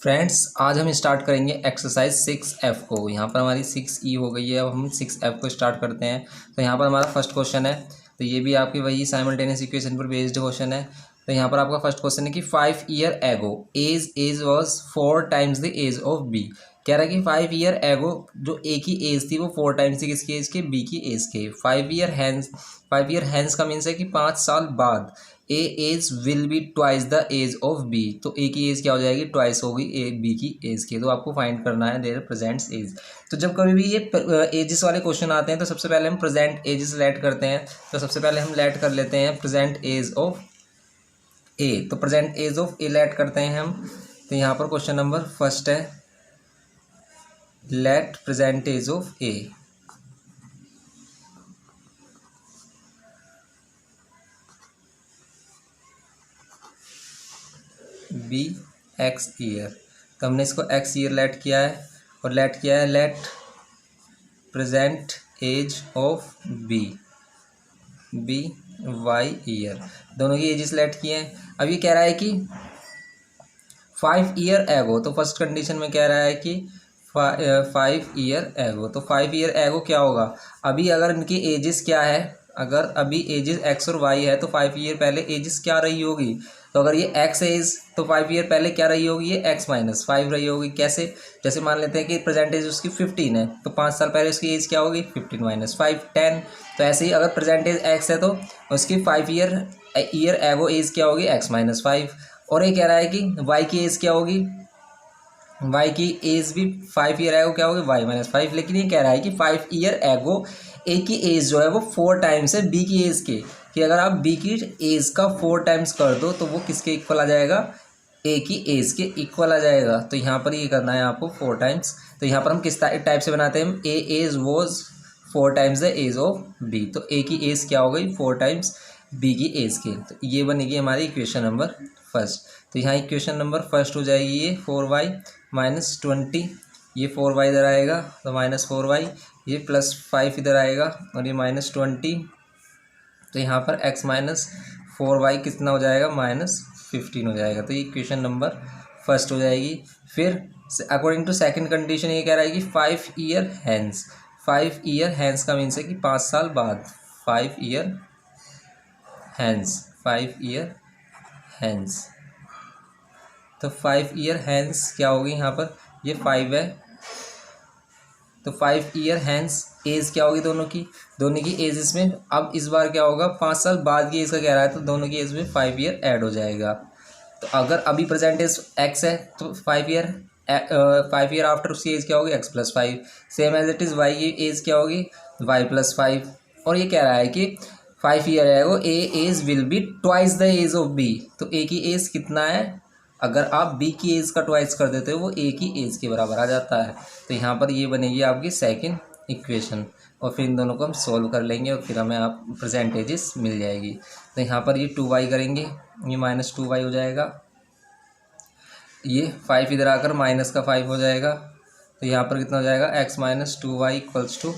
Friends आज हम start करेंगे एक्सरसाइज 6F को। यहाँ पर हमारी 6E हो गई है। अब हम 6F को स्टार्ट करते हैं। तो यहाँ पर हमारा फर्स्ट क्वेश्चन है, तो ये भी आपकी वही साइमल्टेनियस इक्वेशन पर बेस्ड क्वेश्चन है। तो यहाँ पर आपका फर्स्ट क्वेश्चन है कि 5 year ago age was 4 times the age of B. कह रहा है कि 5 ईयर एगो जो ए की एज थी वो 4 टाइम्स थी किसकी एज के, बी की एज के। 5 ईयर हैंस का मीन्स है कि 5 साल बाद A age will be twice the age of B. तो ए की एज क्या हो जाएगी, ट्वाइस होगी ए बी की एज की। तो आपको फाइंड करना है देयर प्रेजेंट्स एज। तो जब कभी भी ये एजेस वाले क्वेश्चन आते हैं तो सबसे पहले हम प्रेजेंट एजेस लेट करते हैं। तो सबसे पहले हम लेट कर लेते हैं प्रेजेंट एज ऑफ ए। तो present age of A let करते हैं हम। तो यहाँ पर क्वेश्चन नंबर फर्स्ट है, let present age of A. B x year. तो हमने इसको एक्स ईयर लेट किया है और लेट किया है let present age of B Y year. दोनों की एजेस लेट किए हैं। अब ये कह रहा है कि 5 ईयर एगो। तो फर्स्ट कंडीशन में कह रहा है कि 5 ईयर एगो। तो 5 ईयर एगो क्या होगा, अभी अगर इनकी एजेस क्या है, अगर अभी एजेस एक्स और वाई है तो 5 ईयर पहले एजेस क्या रही होगी। तो अगर ये एक्स एज तो 5 ईयर पहले क्या रही होगी, ये एक्स माइनस 5 रही होगी। कैसे, जैसे मान लेते हैं कि प्रेजेंट एज उसकी 15 है तो 5 साल पहले उसकी एज क्या होगी, 15 माइनस 5 10। तो ऐसे ही अगर प्रेजेंट एज एक्स है तो उसकी 5 ईयर एगो एज क्या होगी, एक्स माइनस 5। और ये कह रहा है कि वाई की एज क्या होगी, वाई की एज भी 5 ईयर एगो क्या होगी, वाई माइनस 5। लेकिन ये कह रहा है कि 5 ईयर एगो ए की एज जो है वो 4 टाइम्स है बी की एज के। कि अगर आप बी की एज का 4 टाइम्स कर दो तो वो किसके इक्वल आ जाएगा, ए की एज के इक्वल आ जाएगा। तो यहाँ पर ये करना है आपको 4 टाइम्स। तो यहाँ पर हम किस टाइप से बनाते हैं, A age was 4 times the age of B. तो ए की एज क्या हो गई, 4 टाइम्स बी की एज के। तो ये बनेगी हमारी इक्वेशन नंबर फर्स्ट। तो यहाँ इक्वेशन नंबर फर्स्ट हो जाएगी ये 4y माइनस 20। ये 4y इधर आएगा तो माइनस 4y, ये प्लस 5 इधर आएगा और ये माइनस 20। तो यहाँ पर x माइनस 4y कितना हो जाएगा, माइनस 15 हो जाएगा। तो ये इक्वेशन नंबर फर्स्ट हो जाएगी। फिर अकॉर्डिंग टू सेकंड कंडीशन ये कह रहा है कि 5 ईयर हैंस। 5 ईयर हैंस का मीन्स है कि 5 साल बाद। 5 ईयर हैंस, 5 ईयर हैंस। तो 5 ईयर हैंस क्या होगी, यहाँ पर ये 5 है तो 5 ईयर हैंस एज क्या होगी दोनों की एज इसमें। अब इस बार क्या होगा, 5 साल बाद की एज का कह रहा है तो दोनों की एज में 5 ईयर ऐड हो जाएगा। तो अगर अभी प्रेजेंट एज एक्स है तो 5 ईयर आफ्टर उसकी एज क्या होगी, X plus 5। Same as it is Y की एज क्या होगी, वाई प्लस 5। और ये कह रहा है कि 5 ईयर है वो A age will be twice the age of B. तो ए की एज कितना है, अगर आप बी की एज का ट्वाइस कर देते हो वो ए की एज के बराबर आ जाता है। तो यहाँ पर ये बनेगी आपकी सेकंड इक्वेशन। और फिर इन दोनों को हम सॉल्व कर लेंगे और फिर हमें आप परसेंटेजेस मिल जाएगी। तो यहाँ पर ये 2y करेंगे, ये माइनस 2y हो जाएगा। ये 5 इधर आकर माइनस का 5 हो जाएगा। तो यहाँ पर कितना हो जाएगा, x minus 2y equals to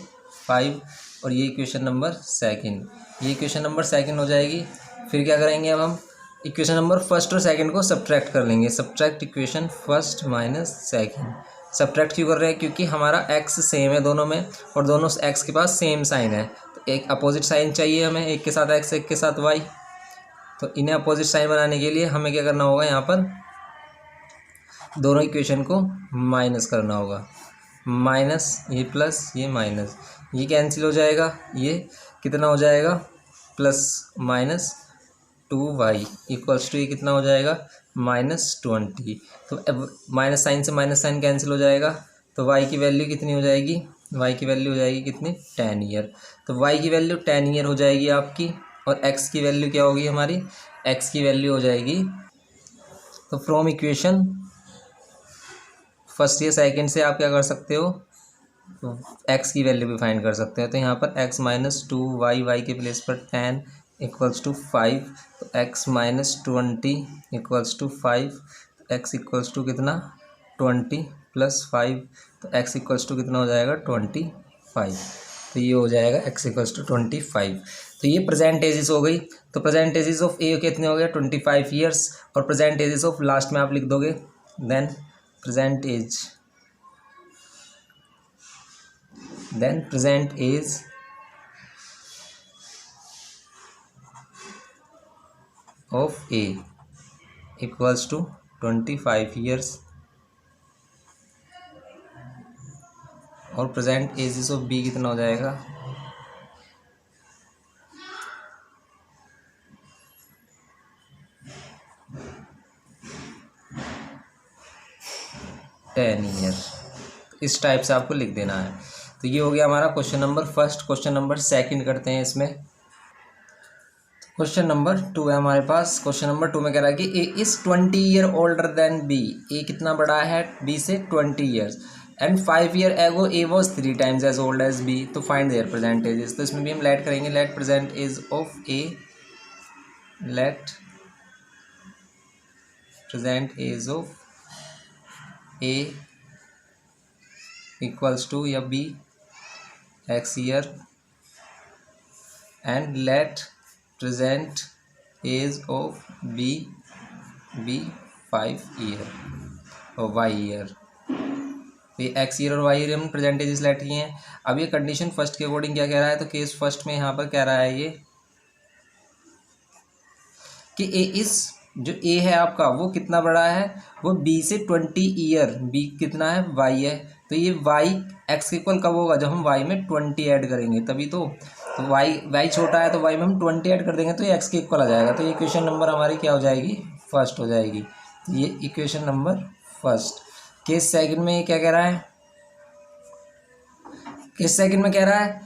5। और ये इक्वेशन नंबर सेकंड, ये इक्वेशन नंबर सेकंड हो जाएगी। फिर क्या करेंगे, अब हम इक्वेशन नंबर फर्स्ट और सेकंड को सब्ट्रैक्ट कर लेंगे। Subtract equation first minus second. Subtract क्यों कर रहे हैं, क्योंकि हमारा x सेम है दोनों में और दोनों x के पास सेम साइन है। तो एक अपोजिट साइन चाहिए हमें, एक के साथ x एक के साथ y। तो इन्हें अपोजिट साइन बनाने के लिए हमें क्या करना होगा, यहाँ पर दोनों इक्वेशन को माइनस करना होगा। माइनस ये प्लस ये माइनस, ये कैंसिल हो जाएगा। ये कितना हो जाएगा, plus minus 2y equals to ये कितना हो जाएगा, माइनस 20। तो अब माइनस साइन से माइनस साइन कैंसिल हो जाएगा। तो y की वैल्यू कितनी हो जाएगी, y की वैल्यू हो जाएगी कितनी, 10 ईयर। तो y की वैल्यू 10 ईयर हो जाएगी आपकी। और x की वैल्यू क्या होगी हमारी, x की वैल्यू हो जाएगी। तो फ्रॉम इक्वेशन फर्स्ट या सेकेंड से आप क्या कर सकते हो, तो x की वैल्यू भी फाइंड कर सकते हो। तो यहाँ पर x माइनस 2y, y के प्लेस पर 10 इक्वल्स टू 5। तो x minus 20 equals to 5। x equals to कितना, 20 प्लस 5। तो x इक्वल्स टू कितना हो जाएगा, 25। तो ये हो जाएगा x इक्वल्स टू 25। तो ये प्रेजेंट एजेस हो गई। तो प्रेजेंट एजेस ऑफ ए कितने हो गए, 25 ईयर्स। और प्रेजेंट एजेस ऑफ लास्ट में आप लिख दोगे, then present age, then present age of A equals to 25 years और प्रेजेंट एजेस ऑफ बी कितना हो जाएगा 10 ईयर। इस टाइप से आपको लिख देना है। तो ये हो गया हमारा question number first. Question number second करते हैं इसमें। क्वेश्चन नंबर 2 है हमारे पास। क्वेश्चन नंबर 2 में कह रहा है कि A is 20 year older than B. A कितना बड़ा है बी से 20 years and 5 year ago A was 3 times as old as B. तो फाइंड देयर प्रेजेंट एजेस। तो इसमें भी हम लेट करेंगे, let present age of A, let present age of A equals to या B x year and let present age of B 5 year और Y year. ये X year और Y year हम प्रेजेंट एजेस लेट किए हैं। अब ये condition first के अकॉर्डिंग क्या कह रहा है, तो केस फर्स्ट में यहाँ पर कह रहा है ये कि ए इस जो ए है आपका वो कितना बड़ा है, वो बी से 20 ईयर, बी कितना है वाई है। तो ये वाई एक्स के इक्वल कब होगा, जब हम वाई में 20 ऐड करेंगे तभी तो वाई छोटा है तो वाई में हम 20 ऐड कर देंगे तो ये एक्स के इक्वल आ जाएगा। तो ये इक्वेशन नंबर हमारी क्या हो जाएगी, फर्स्ट हो जाएगी। तो ये equation number first. Case second में ये क्या कह रहा है, केस सेकंड में कह रहा है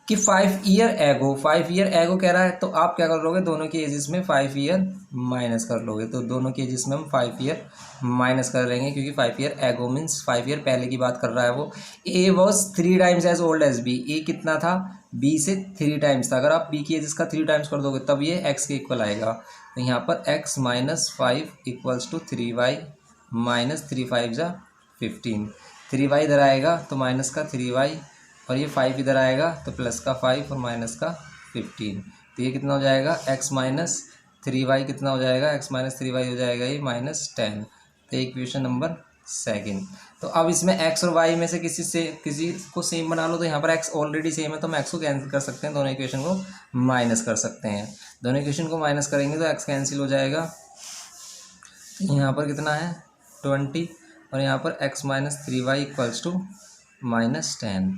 कि 5 ईयर एगो, 5 ईयर एगो कह रहा है। तो आप क्या कर लोगे, दोनों की एजेस में 5 ईयर माइनस कर लोगे। तो दोनों की एजेस में हम 5 ईयर माइनस कर लेंगे क्योंकि 5 ईयर एगो मीन्स 5 ईयर पहले की बात कर रहा है वो। A was 3 times as old as B. A कितना था, बी से 3 टाइम्स था। अगर आप बी की एजेस का 3 टाइम्स कर दोगे तब ये एक्स के इक्वल आएगा। तो यहाँ पर X minus 5 equals to 3y minus 3 5 जा 15। 3y इधर आएगा तो माइनस का 3y और ये 5 इधर आएगा तो प्लस का 5 और माइनस का 15। तो ये कितना हो जाएगा, एक्स माइनस 3y कितना हो जाएगा, एक्स माइनस 3y हो जाएगा ये -10। तो इक्वेशन नंबर सेकंड। तो अब इसमें x और y में से किसी को सेम बना लो। तो यहाँ पर x ऑलरेडी सेम है तो हम x को कैंसिल कर सकते हैं, दोनों इक्वेशन को माइनस कर सकते हैं। दोनों इक्वेशन को माइनस करेंगे तो x कैंसिल हो जाएगा। तो यहाँ पर कितना है 20 और यहाँ पर x minus 3y equals to -10।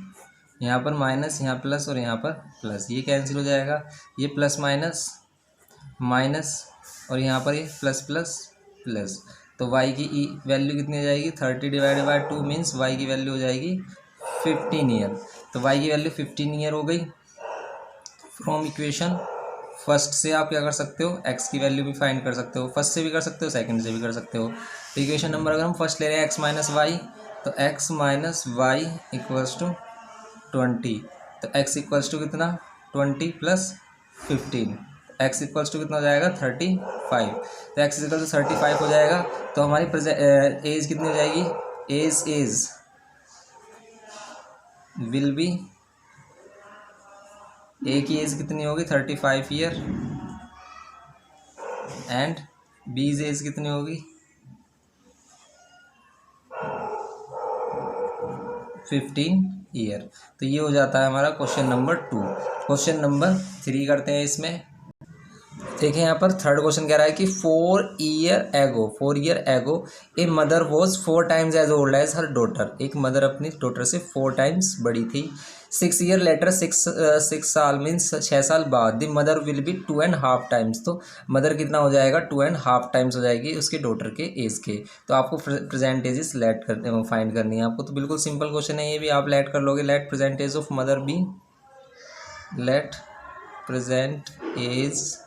यहाँ पर माइनस, यहाँ प्लस और यहाँ पर प्लस, ये कैंसिल हो जाएगा। ये प्लस माइनस माइनस और यहाँ पर ये प्लस प्लस प्लस। तो y की वैल्यू कितनी हो जाएगी, 30 डिवाइडेड बाई 2 मीन्स y की वैल्यू हो जाएगी 15 ईयर। तो y की वैल्यू 15 ईयर हो गई। फ्रॉम इक्वेशन फर्स्ट से आप क्या कर सकते हो, x की वैल्यू भी फाइंड कर सकते हो। फर्स्ट से भी कर सकते हो, सेकंड से भी कर सकते हो। तो इक्वेशन नंबर अगर हम फर्स्ट ले रहे हैं x माइनस वाई, तो x minus Y equals to 20। तो x इक्वल्स टू कितना 20 प्लस 15, x इक्वल्स टू कितना हो जाएगा 35। तो x इक्वल टू 35 हो जाएगा। तो हमारी एज कितनी हो जाएगी, एज विल बी, ए की एज कितनी होगी 35 ईयर एंड बीज एज कितनी होगी 15 ईयर। तो ये हो जाता है हमारा क्वेश्चन नंबर 2। क्वेश्चन नंबर 3 करते हैं इसमें। देखिए यहाँ पर थर्ड क्वेश्चन कह रहा है कि 4 year ago a mother was 4 times as old as her daughter. एक मदर अपनी डॉटर से 4 टाइम्स बड़ी थी। 6 ईयर लेटर, 6 साल मीन्स 6 साल बाद the mother will be 2.5 times. तो मदर कितना हो जाएगा 2.5 टाइम्स हो जाएगी उसके डॉटर के एज के। तो आपको प्रेजेंट एजेस लेट कर फाइंड करनी है आपको। तो बिल्कुल सिंपल क्वेश्चन है ये भी, आप लेट कर लोगे। Let present age of mother B, let present age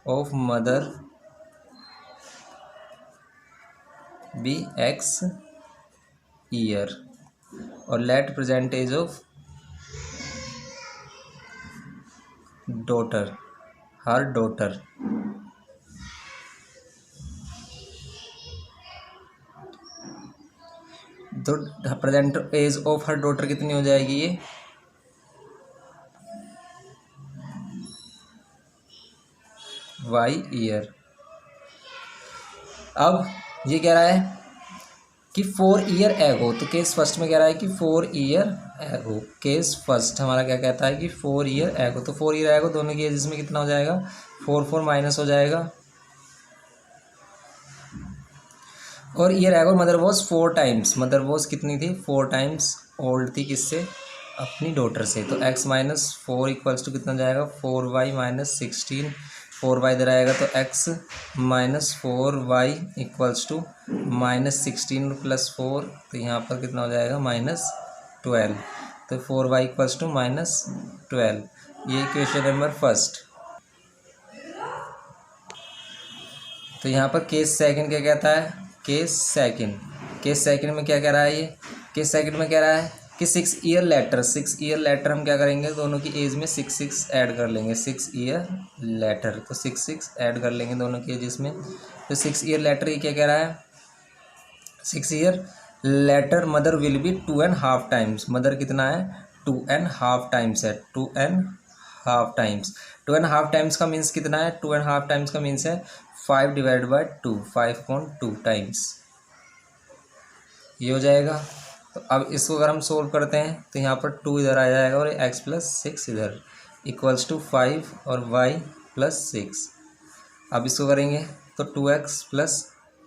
of mother B x year और let present age of daughter, her daughter तो present age of her daughter कितनी हो जाएगी ये वाई ईयर। अब ये कह रहा है कि 4 ईयर एगो, तो केस फर्स्ट में कह रहा है कि 4 ईयर एगो, केस फर्स्ट हमारा क्या कहता है कि 4 ईयर एगो, तो 4 ईयर एगो दोनों की एजेस में कितना हो जाएगा, 4 माइनस हो जाएगा, और year ago mother was 4 times, mother was कितनी थी, 4 टाइम्स ओल्ड थी, किससे, अपनी डॉटर से, तो x माइनस 4 इक्वल्स टू कितना जाएगा, 4y माइनस 16, 4y इधर आएगा तो x minus 4y equals to minus 16 plus 4, तो यहाँ पर कितना हो जाएगा, -12, तो 4y इक्वल्स टू -12, ये इक्वेशन नंबर फर्स्ट। तो यहाँ पर केस सेकंड क्या कहता है, केस सेकंड में क्या कह रहा है, ये केस सेकंड में कह रहा है कि 6 ईयर लेटर हम क्या करेंगे, दोनों की एज में 6 ऐड कर लेंगे, 6 ईयर लेटर, तो 6 ऐड कर लेंगे दोनों की एज में, तो 6 ईयर लेटर ये क्या कह रहा है, 6 year later mother will be 2.5 times, mother कितना है, 2.5 टाइम्स है, 2.5 टाइम्स, 2.5 टाइम्स का मीन्स कितना है, 2.5 टाइम्स का मीन्स है 5 डिवाइड बाई 2, 5.2 टाइम्स, ये हो जाएगा। तो अब इसको अगर हम सोल्व करते हैं तो यहाँ पर 2 इधर आ जाएगा और x प्लस 6 इधर इक्वल्स टू 5 और y प्लस 6, अब इसको करेंगे तो 2x plus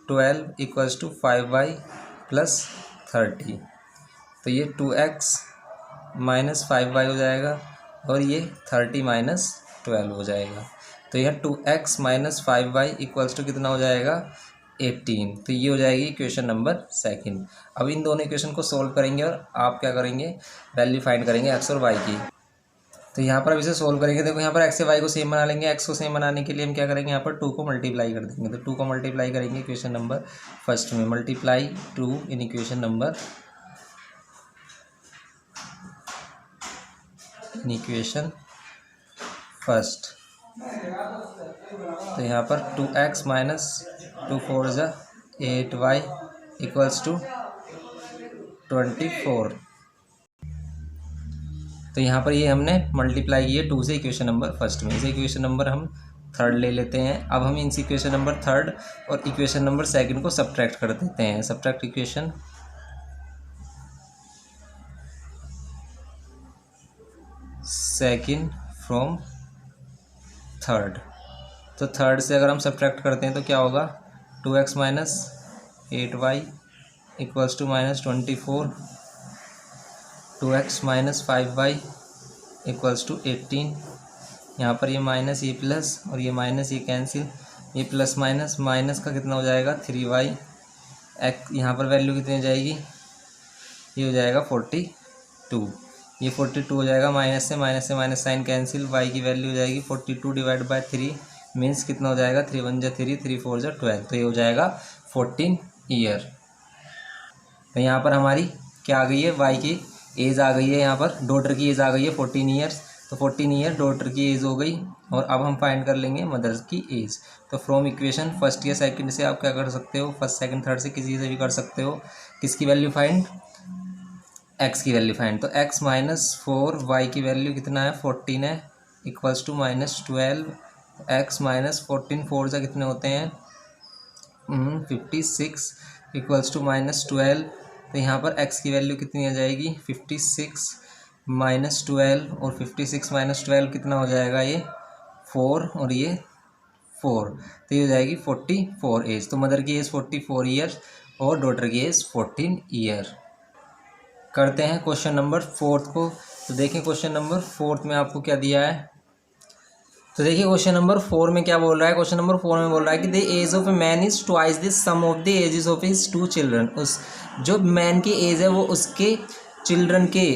12 equals to 5y plus 30, तो ये 2x माइनस 5y हो जाएगा और ये 30 माइनस 12 हो जाएगा, तो यह 2x minus 5y equals to कितना हो जाएगा, 18, तो ये हो जाएगी इक्वेशन नंबर सेकंड। अब इन दोनों इक्वेशन को सोल्व करेंगे और आप क्या करेंगे, वैल्यू फाइंड करेंगे x और y की। तो यहाँ पर अब इसे सोल्व करेंगे, देखो यहाँ पर x से y को सेम बना लेंगे, x को सेम बनाने के लिए हम क्या करेंगे, यहाँ पर 2 को मल्टीप्लाई कर देंगे, तो 2 को मल्टीप्लाई करेंगे इक्वेशन नंबर फर्स्ट में, मल्टीप्लाई 2 इन इक्वेशन फर्स्ट, तो यहाँ पर 2x माइनस 2 4 ज़ा 8y इक्वल्स टू 24, तो यहाँ पर ये हमने मल्टीप्लाई किए 2 से इक्वेशन नंबर फर्स्ट में, इसे इक्वेशन नंबर हम थर्ड ले लेते हैं। अब हम इनसे इक्वेशन नंबर थर्ड और इक्वेशन नंबर सेकंड को सब्ट्रैक्ट कर देते हैं, subtract equation second from third, तो थर्ड से अगर हम सब्ट्रैक्ट करते हैं तो क्या होगा, 2x minus 8y equals to -24, 2x minus 5y equals to 18, यहाँ पर ये माइनस ये प्लस और ये माइनस ये कैंसिल, ये प्लस माइनस माइनस का कितना हो जाएगा 3y, यहाँ पर वैल्यू कितनी हो जाएगी, ये हो जाएगा 42, ये 42 हो जाएगा, माइनस से माइनस साइन कैंसिल, y की वैल्यू हो जाएगी 42 डिवाइड बाय 3 मीन्स कितना हो जाएगा, 3 1 जा 3, 3 4 जा 12, तो ये हो जाएगा 14 ईयर। तो यहाँ पर हमारी क्या आ गई है, y की एज आ गई है, यहाँ पर डॉटर की एज आ गई है 14 ईयर्स, तो 14 ईयर डॉटर की एज हो गई, और अब हम फाइंड कर लेंगे मदर्स की एज। तो फ्रॉम इक्वेशन फर्स्ट या सेकंड से आप क्या कर सकते हो, फर्स्ट सेकंड थर्ड से किसी से भी कर सकते हो, किसकी वैल्यू फाइंड, x की वैल्यू फाइंड, तो x माइनस 4 y की वैल्यू कितना है 14 है इक्वल्स टू -12, x माइनस 14 4 से कितने होते हैं 56 इक्वल्स टू -12, तो यहाँ पर x की वैल्यू कितनी आ जाएगी 56 -12, और 56 -12 कितना हो जाएगा, ये 4 और ये 4, तो ये हो जाएगी 44 एज। तो मदर की एज 44 ईयर्स और डॉटर की एज 14 ईयर। करते हैं क्वेश्चन नंबर फोर्थ को। तो देखिए क्वेश्चन नंबर फोर्थ में आपको क्या दिया है, तो देखिए क्वेश्चन नंबर 4 में क्या बोल रहा है, क्वेश्चन नंबर 4 में बोल रहा है कि the age of a man is twice the sum of the ages of his 2 children. उस जो मैन की एज है वो उसके चिल्ड्रन के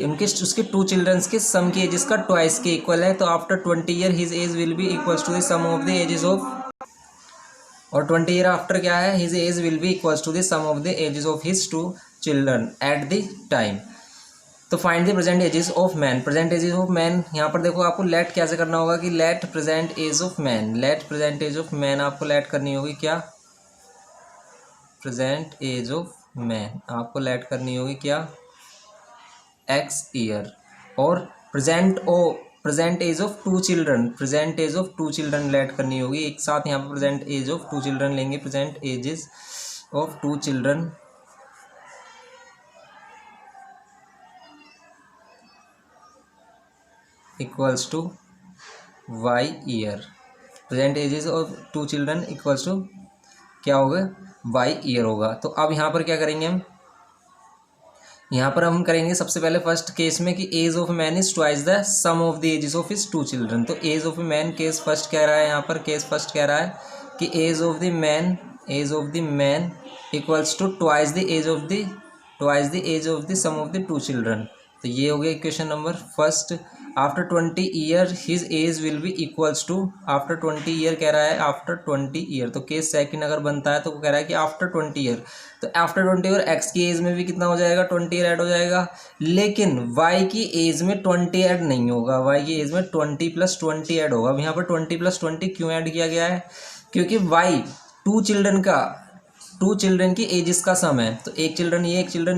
उसके 2 चिल्ड्रंस के सम की एजेस का ट्वाइस के इक्वल है। तो after 20 year his age will be equals to the sum of the ages of, और 20 ईयर आफ्टर क्या है, his age will be equals to the sum of the ages of his 2 children at the time. तो find the present ages of man. Present ages of man, यहाँ पर देखो आपको let कैसे करना होगा कि let present age of man, let present age of man आपको लेट करनी होगी, क्या, प्रेजेंट एज ऑफ मैन आपको लेट करनी होगी क्या, x ईयर, और present age of 2 children, present age of 2 children let करनी होगी एक साथ। यहाँ पर प्रेजेंट एज ऑफ 2 चिल्ड्रन लेंगे, present ages of 2 children equals to Y year, present ages of two children equals to क्या होगा, वाई ईयर होगा। तो अब यहाँ पर क्या करेंगे हम, यहाँ पर हम करेंगे सबसे पहले फर्स्ट केस में कि age of man is twice the sum of the ages of his two children. तो age of man case first कह रहा है, यहाँ पर केस फर्स्ट कह रहा है कि age of the man equals to twice the age of the sum of the two children. तो ये हो गया equation number first. After 20 year his age will be equals to, after 20 year कह रहा है, आफ्टर 20 ईयर। तो case second अगर बनता है तो वो कह रहा है कि आफ्टर 20 ईयर, तो आफ्टर 20 ईयर एक्स की एज में भी कितना हो जाएगा, 20 ईयर ऐड हो जाएगा। लेकिन वाई की एज में 20 ऐड नहीं होगा, वाई की एज में 20 + 20 ऐड होगा। अब यहाँ पर 20 + 20 क्यों ऐड किया गया है, क्योंकि वाई टू चिल्ड्रन की एजेस का सम है। तो एक चिल्ड्रन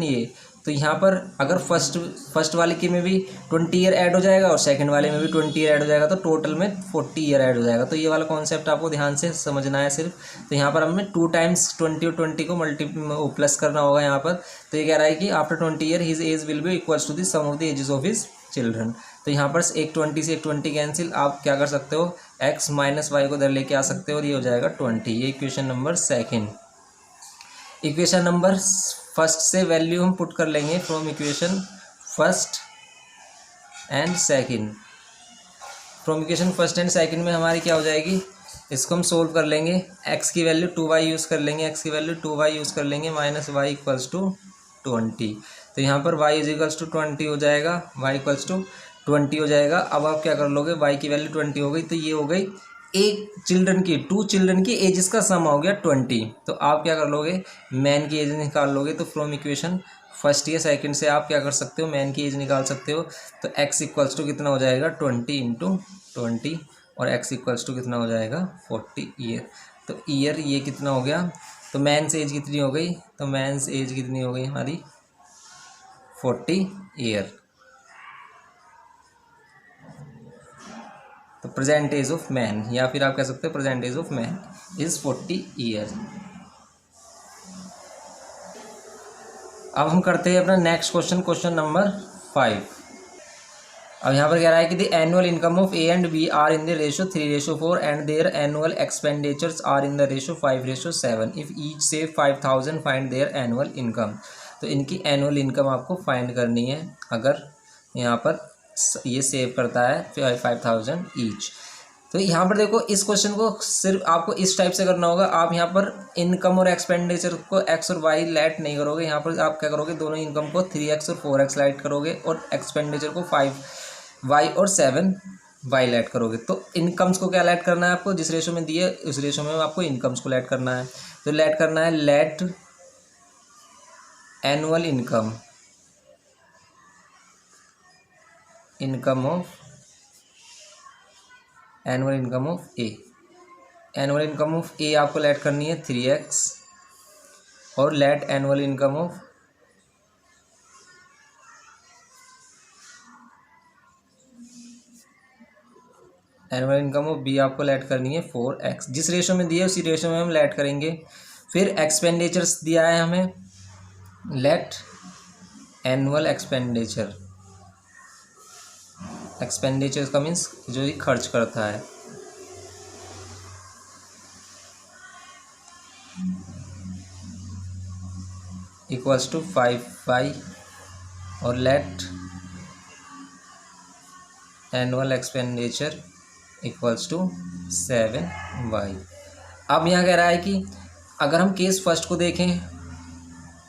ये, तो यहाँ पर अगर फर्स्ट वाले के में भी 20 ईयर ऐड हो जाएगा और सेकंड वाले में भी 20 ईयर ऐड हो जाएगा, तो टोटल में 40 ईयर ऐड हो जाएगा। तो ये वाला कॉन्सेप्ट आपको ध्यान से समझना है सिर्फ। तो यहाँ पर हमें 2 टाइम्स 20 और 20 को प्लस करना होगा यहाँ पर। तो ये कह रहा है कि after 20 year his age will be equals to the sum of the ages of his children. तो यहाँ पर एक 20 से एक 20 कैंसिल, आप क्या कर सकते हो, x माइनस वाई को इधर लेके आ सकते हो और ये हो जाएगा 20। ये equation number second. Equation number first से वैल्यू हम पुट कर लेंगे from equation first and second. From equation first and second में हमारी क्या हो जाएगी, इसको हम सोल्व कर लेंगे। x की वैल्यू 2y यूज़ कर लेंगे, माइनस वाई इक्वल्स टू 20। तो यहाँ पर y इज इक्वल्स टू 20 हो जाएगा, y इक्वल्स टू 20 हो जाएगा। अब आप क्या कर लोगे, y की वैल्यू 20 हो गई, तो ये हो गई टू चिल्ड्रन की एजेस का सम हो गया 20। तो आप क्या कर लोगे, मैन की एज निकाल लोगे। तो फ्रॉम इक्वेशन फर्स्ट या सेकंड से आप क्या कर सकते हो, मैन की एज निकाल सकते हो। तो x इक्वल्स टू कितना हो जाएगा, 20 × 20, और x इक्वल्स टू कितना हो जाएगा, 40 ईयर। तो ईयर ये कितना हो गया, तो मैन से एज कितनी हो गई, तो मैन से एज कितनी हो गई हमारी 40 ईयर। तो प्रेजेंट एज ऑफ मैन, या फिर आप कह सकते हो present age of man is 40 year. अब हम करते हैं अपना नेक्स्ट क्वेश्चन, क्वेश्चन नंबर 5। अब यहाँ पर कह रहा है कि the annual income of A and B are in the ratio 3:4 and their annual expenditures are in the ratio 5:7। If each save 5,000 find their annual income. तो इनकी एनुअल इनकम आपको फाइंड करनी है। अगर यहाँ पर ये सेव करता है 5,000 ईच। तो यहाँ पर देखो, इस क्वेश्चन को सिर्फ आपको इस टाइप से करना होगा। आप यहाँ पर इनकम और एक्सपेंडिचर को एक्स और वाई लेट नहीं करोगे। यहाँ पर आप क्या करोगे, दोनों इनकम को 3x और 4x लेट करोगे और एक्सपेंडिचर को 5y और 7y लेट करोगे। तो इनकम्स को क्या लेट करना है आपको, जिस रेशो में दिए उस रेशो में आपको इनकम्स को लेट करना है। तो लेट करना है let annual income of annual income of A. Annual income of A आपको लेट करनी है 3x, और let annual income of B आपको लेट करनी है 4x। जिस रेशो में दिया उसी रेशो में हम लेट करेंगे। फिर एक्सपेंडिचर्स दिया है हमें, लेट एनुअल एक्सपेंडिचर का मीन्स जो ये खर्च करता है, इक्वल्स टू 5y, और let annual expenditure equals to 7y। अब यहाँ कह रहा है कि अगर हम केस फर्स्ट को देखें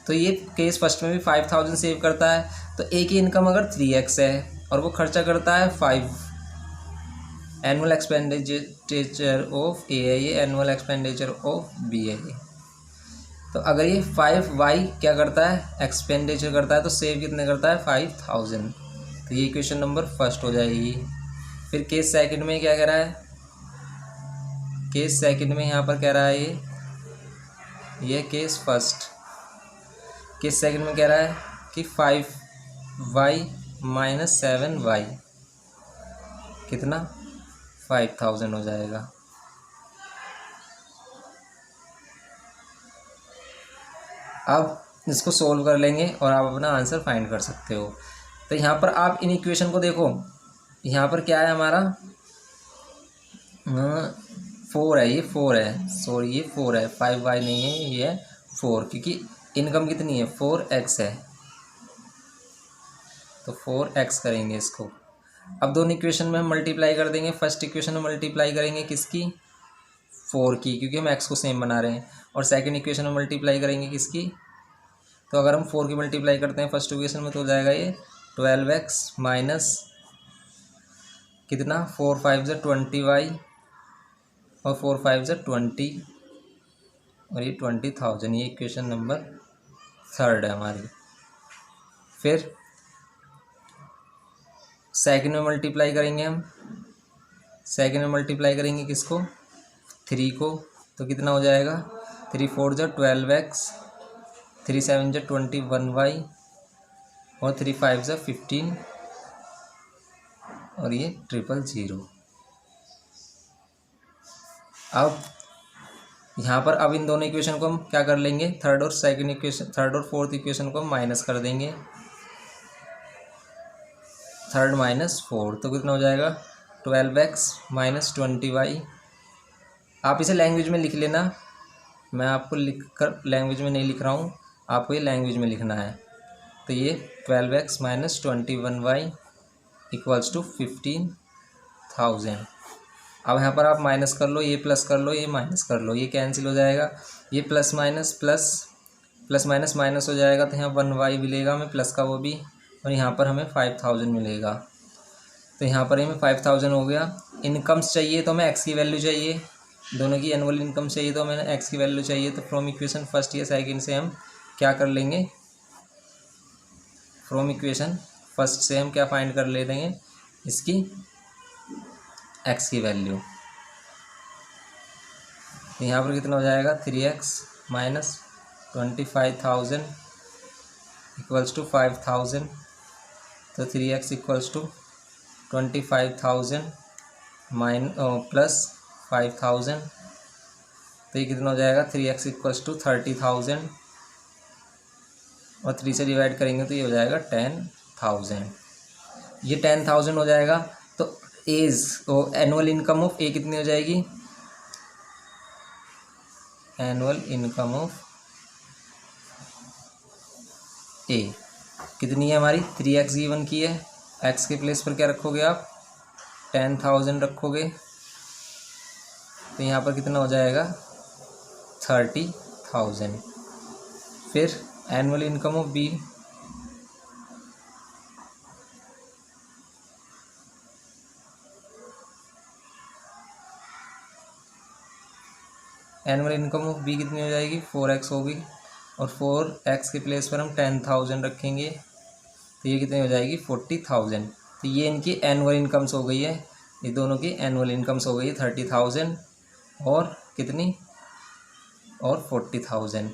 तो ये केस फर्स्ट में भी 5,000 सेव करता है। तो ए की इनकम अगर 3x है और वो खर्चा करता है 5, एनुअल एक्सपेंडिचर ऑफ ए है ये, एनुअल एक्सपेंडिचर ऑफ बी है ये। तो अगर ये 5y क्या करता है, एक्सपेंडिचर करता है, तो सेव कितने करता है, 5,000। तो ये इक्वेशन नंबर फर्स्ट हो जाएगी। फिर केस सेकंड में क्या कह रहा है, केस सेकंड में यहाँ पर कह रहा है ये केस फर्स्ट। केस सेकंड में कह रहा है कि 5y - 7y कितना, 5,000 हो जाएगा। अब इसको सोल्व कर लेंगे और आप अपना आंसर फाइंड कर सकते हो। तो यहाँ पर आप इन इक्वेशन को देखो, यहाँ पर क्या है हमारा 4 है, ये 4 है, सॉरी ये 4 है, 5y नहीं है, ये है 4, क्योंकि इनकम कितनी है 4x है, तो 4x करेंगे इसको। अब दोनों इक्वेशन में हम मल्टीप्लाई कर देंगे। फर्स्ट इक्वेशन में मल्टीप्लाई करेंगे किसकी 4 की, क्योंकि हम x को सेम बना रहे हैं, और सेकंड इक्वेशन में मल्टीप्लाई करेंगे किसकी, तो अगर हम 4 की मल्टीप्लाई करते हैं फर्स्ट इक्वेशन में तो हो जाएगा ये 12x माइनस कितना 4 5 ज़ा 20y और 4 5 ज़ा 20 और ये 20,000, ये इक्वेशन नंबर 3 है हमारी। फिर सेकंड में मल्टीप्लाई करेंगे हम, सेकंड में मल्टीप्लाई करेंगे किसको 3 को, तो कितना हो जाएगा 3 4 ज़ा 12x, 3 7 ज़ा 21y और 3 5 ज़ा 15 और ये 000। अब यहाँ पर अब इन दोनों इक्वेशन को हम क्या कर लेंगे, थर्ड और फोर्थ इक्वेशन को हम माइनस कर देंगे, 3 माइनस 4, तो कितना हो जाएगा 12x माइनस 20y। आप इसे लैंग्वेज में लिख लेना, मैं आपको लिख कर लैंग्वेज में नहीं लिख रहा हूँ, आपको ये लैंग्वेज में लिखना है। तो ये 12x minus 21y equals to 15,000। अब यहाँ पर आप माइनस कर लो, ये प्लस कर लो, ये माइनस कर लो, ये कैंसिल हो जाएगा, ये प्लस माइनस माइनस हो जाएगा, तो यहाँ 1y मिलेगा हमें प्लस का वो भी, और यहाँ पर हमें 5,000 मिलेगा। तो यहाँ पर हमें 5,000 हो गया। इनकम्स चाहिए तो हमें एक्स की वैल्यू चाहिए, दोनों की एनुअल इनकम चाहिए तो हमें एक्स की वैल्यू चाहिए। तो फ्रॉम इक्वेशन फर्स्ट या सेकंड से हम क्या कर लेंगे, फ्रॉम इक्वेशन फर्स्ट से हम क्या फाइंड कर ले देंगे इसकी एक्स की वैल्यू। तो यहाँ पर कितना हो जाएगा 3x माइनस 25,000 इक्वल्स टू 5,000, तो 3x इक्वल्स टू 25,000 प्लस 5,000, तो ये कितना हो जाएगा 3x इक्वल्स टू 30,000 और 3 से डिवाइड करेंगे तो ये हो जाएगा 10,000। ये 10,000 हो जाएगा। तो एज एनुअल इनकम ऑफ ए कितनी हो जाएगी, एनुअल इनकम ऑफ ए कितनी है हमारी 3x गिवन की है, x के प्लेस पर क्या रखोगे आप 10,000 रखोगे, तो यहाँ पर कितना हो जाएगा 30,000। फिर annual income of B, annual income of B कितनी हो जाएगी 4x होगी, और 4x के प्लेस पर हम 10,000 रखेंगे, तो ये कितनी हो जाएगी 40,000। तो ये इनकी एनुअल इनकम्स हो गई है, ये दोनों की एनुअल इनकम्स हो गई है 30,000 और कितनी और 40,000।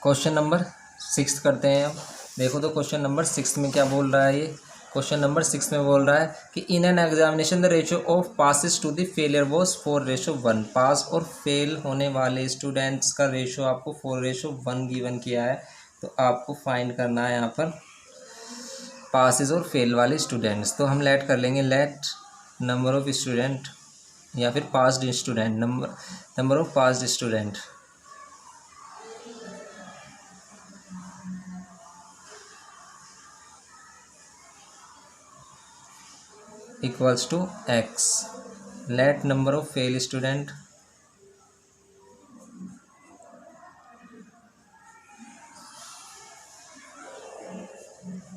क्वेश्चन नंबर 6 करते हैं अब। देखो तो क्वेश्चन नंबर 6 में क्या बोल रहा है, ये क्वेश्चन नंबर 6 में बोल रहा है कि in an examination the ratio of passes to the failure was 4:1। Pass और फेल होने वाले स्टूडेंट्स का रेशियो आपको 4:1 गिवन किया है, तो आपको फाइंड करना है यहाँ पर पासिस और फेल वाले स्टूडेंट्स। तो हम लेट कर लेंगे, लेट नंबर ऑफ स्टूडेंट या फिर passed student, number of passed student equals to x, let number of fail student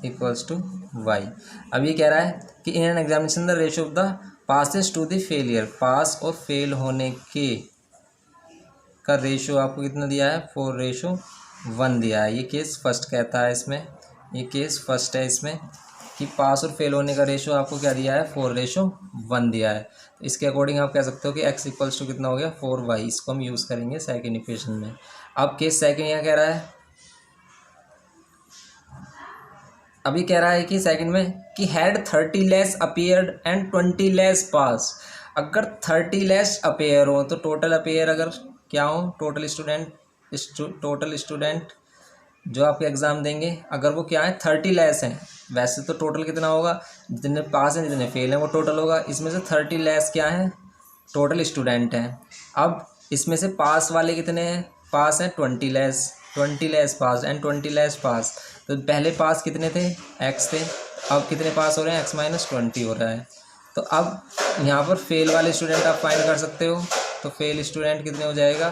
equals to y। अब ये कह रहा है कि in an examination the ratio of the passes to the failure, pass और fail होने के का रेशियो आपको कितना दिया है 4:1 दिया है। ये केस फर्स्ट कहता है इसमें, ये केस फर्स्ट है इसमें कि पास और फेल होने का रेशियो आपको क्या दिया है 4:1 दिया है। तो इसके अकॉर्डिंग आप कह सकते हो कि x इक्वल्स टू कितना हो गया 4y। इसको हम यूज़ करेंगे सेकेंड इक्वेशन में। अब केस सेकेंड यहाँ कह रहा है, अभी कह रहा है कि सेकंड में कि had 30 less appeared and 20 less pass. अगर 30 लेस अपीयर हो तो टोटल अपीयर अगर क्या हो, टोटल स्टूडेंट जो आपके एग्ज़ाम देंगे, अगर वो क्या है 30 लेस हैं, वैसे तो टोटल कितना होगा, जितने पास हैं जितने फेल हैं वो टोटल होगा, इसमें से 30 लेस क्या है, टोटल स्टूडेंट हैं। अब इसमें से पास वाले कितने हैं, पास हैं 20 लेस पास एंड 20 लेस पास। तो पहले पास कितने थे, एक्स थे, अब कितने पास हो रहे हैं, एक्स माइनस 20 हो रहा है। तो अब यहाँ पर फेल वाले स्टूडेंट आप फाइंड कर सकते हो। तो फेल स्टूडेंट कितने हो जाएगा,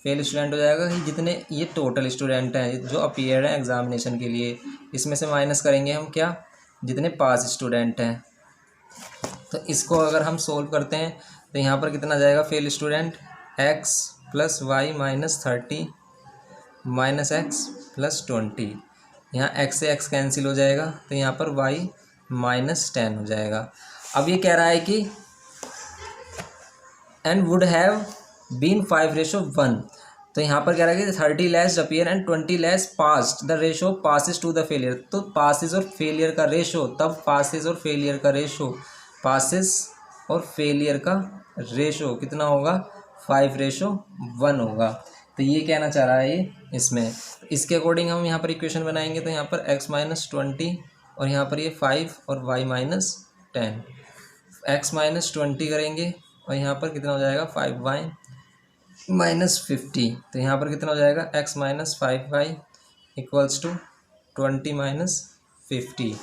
फेल स्टूडेंट हो जाएगा कि जितने ये टोटल स्टूडेंट हैं जो अपीयर हैं एग्जामिनेशन के लिए, इसमें से माइनस करेंगे हम क्या, जितने पास स्टूडेंट हैं। तो इसको अगर हम सोल्व करते हैं तो यहाँ पर कितना जाएगा, fail student X plus Y minus 30 minus X plus 20, यहाँ एक्स से एक्स कैंसिल हो जाएगा, तो यहाँ पर वाई माइनस 10 हो जाएगा। अब ये कह रहा है कि एंड वुड हैव बीन 5:1, तो यहाँ पर कह रहा है कि 30 less appear and 20 less passed, the ratio passes to the failure. तो पासिस और फेलियर का रेशो, तब पासिस और फेलियर का रेशो, पासिस और फेलियर का रेशो कितना होगा, 5:1 होगा। तो ये कहना चाह रहा है ये इसमें। इसके अकॉर्डिंग हम यहाँ पर इक्वेशन बनाएंगे, तो यहाँ पर x माइनस 20 और यहाँ पर ये 5 और y माइनस 10, x माइनस 20 करेंगे और यहाँ पर कितना हो जाएगा, 5y माइनस 50। तो यहाँ पर कितना हो जाएगा, x minus 5y equals to 20 minus 50।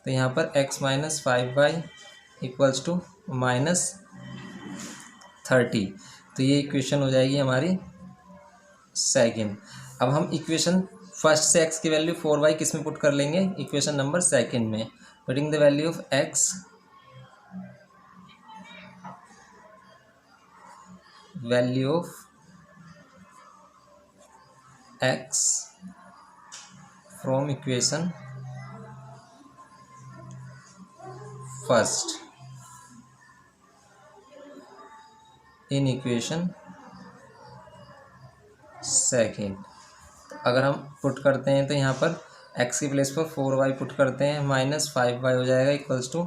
तो यहाँ पर x minus 5y equals to minus 30। तो ये इक्वेशन हो जाएगी हमारी सेकंड। अब हम इक्वेशन फर्स्ट से x की वैल्यू 4y किस में पुट कर लेंगे, इक्वेशन नंबर सेकंड में। Putting the value of x, value of x from equation first in equation second. अगर हम पुट करते हैं तो यहाँ पर x की प्लेस पर 4y पुट करते हैं, माइनस 5y हो जाएगा इक्वल्स टू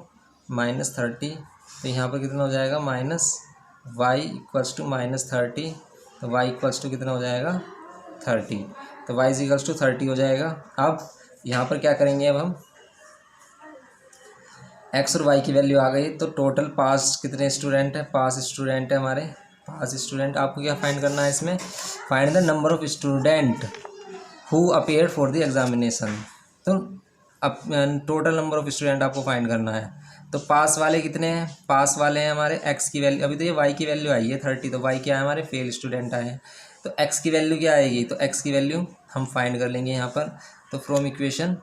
माइनस 30। तो यहाँ पर कितना हो जाएगा, minus y equals to minus 30। तो y इक्वल्स टू कितना हो जाएगा, 30। तो y इक्वल्स टू 30 हो जाएगा। अब यहाँ पर क्या करेंगे, अब हम x और y की वैल्यू आ गई, तो टोटल पास कितने स्टूडेंट हैं, पास स्टूडेंट है हमारे, पास स्टूडेंट। आपको क्या फाइंड करना है इसमें, find the number of student who appeared for the examination. तो अब टोटल नंबर ऑफ स्टूडेंट आपको फाइंड करना है। तो पास वाले कितने हैं, पास वाले हैं हमारे x की वैल्यू, अभी तो ये y की वैल्यू आई है 30, तो y क्या है हमारे, फेल स्टूडेंट आए हैं। तो x की वैल्यू क्या आएगी, तो x की वैल्यू हम फाइंड कर लेंगे यहाँ पर। तो फ्रॉम इक्वेशन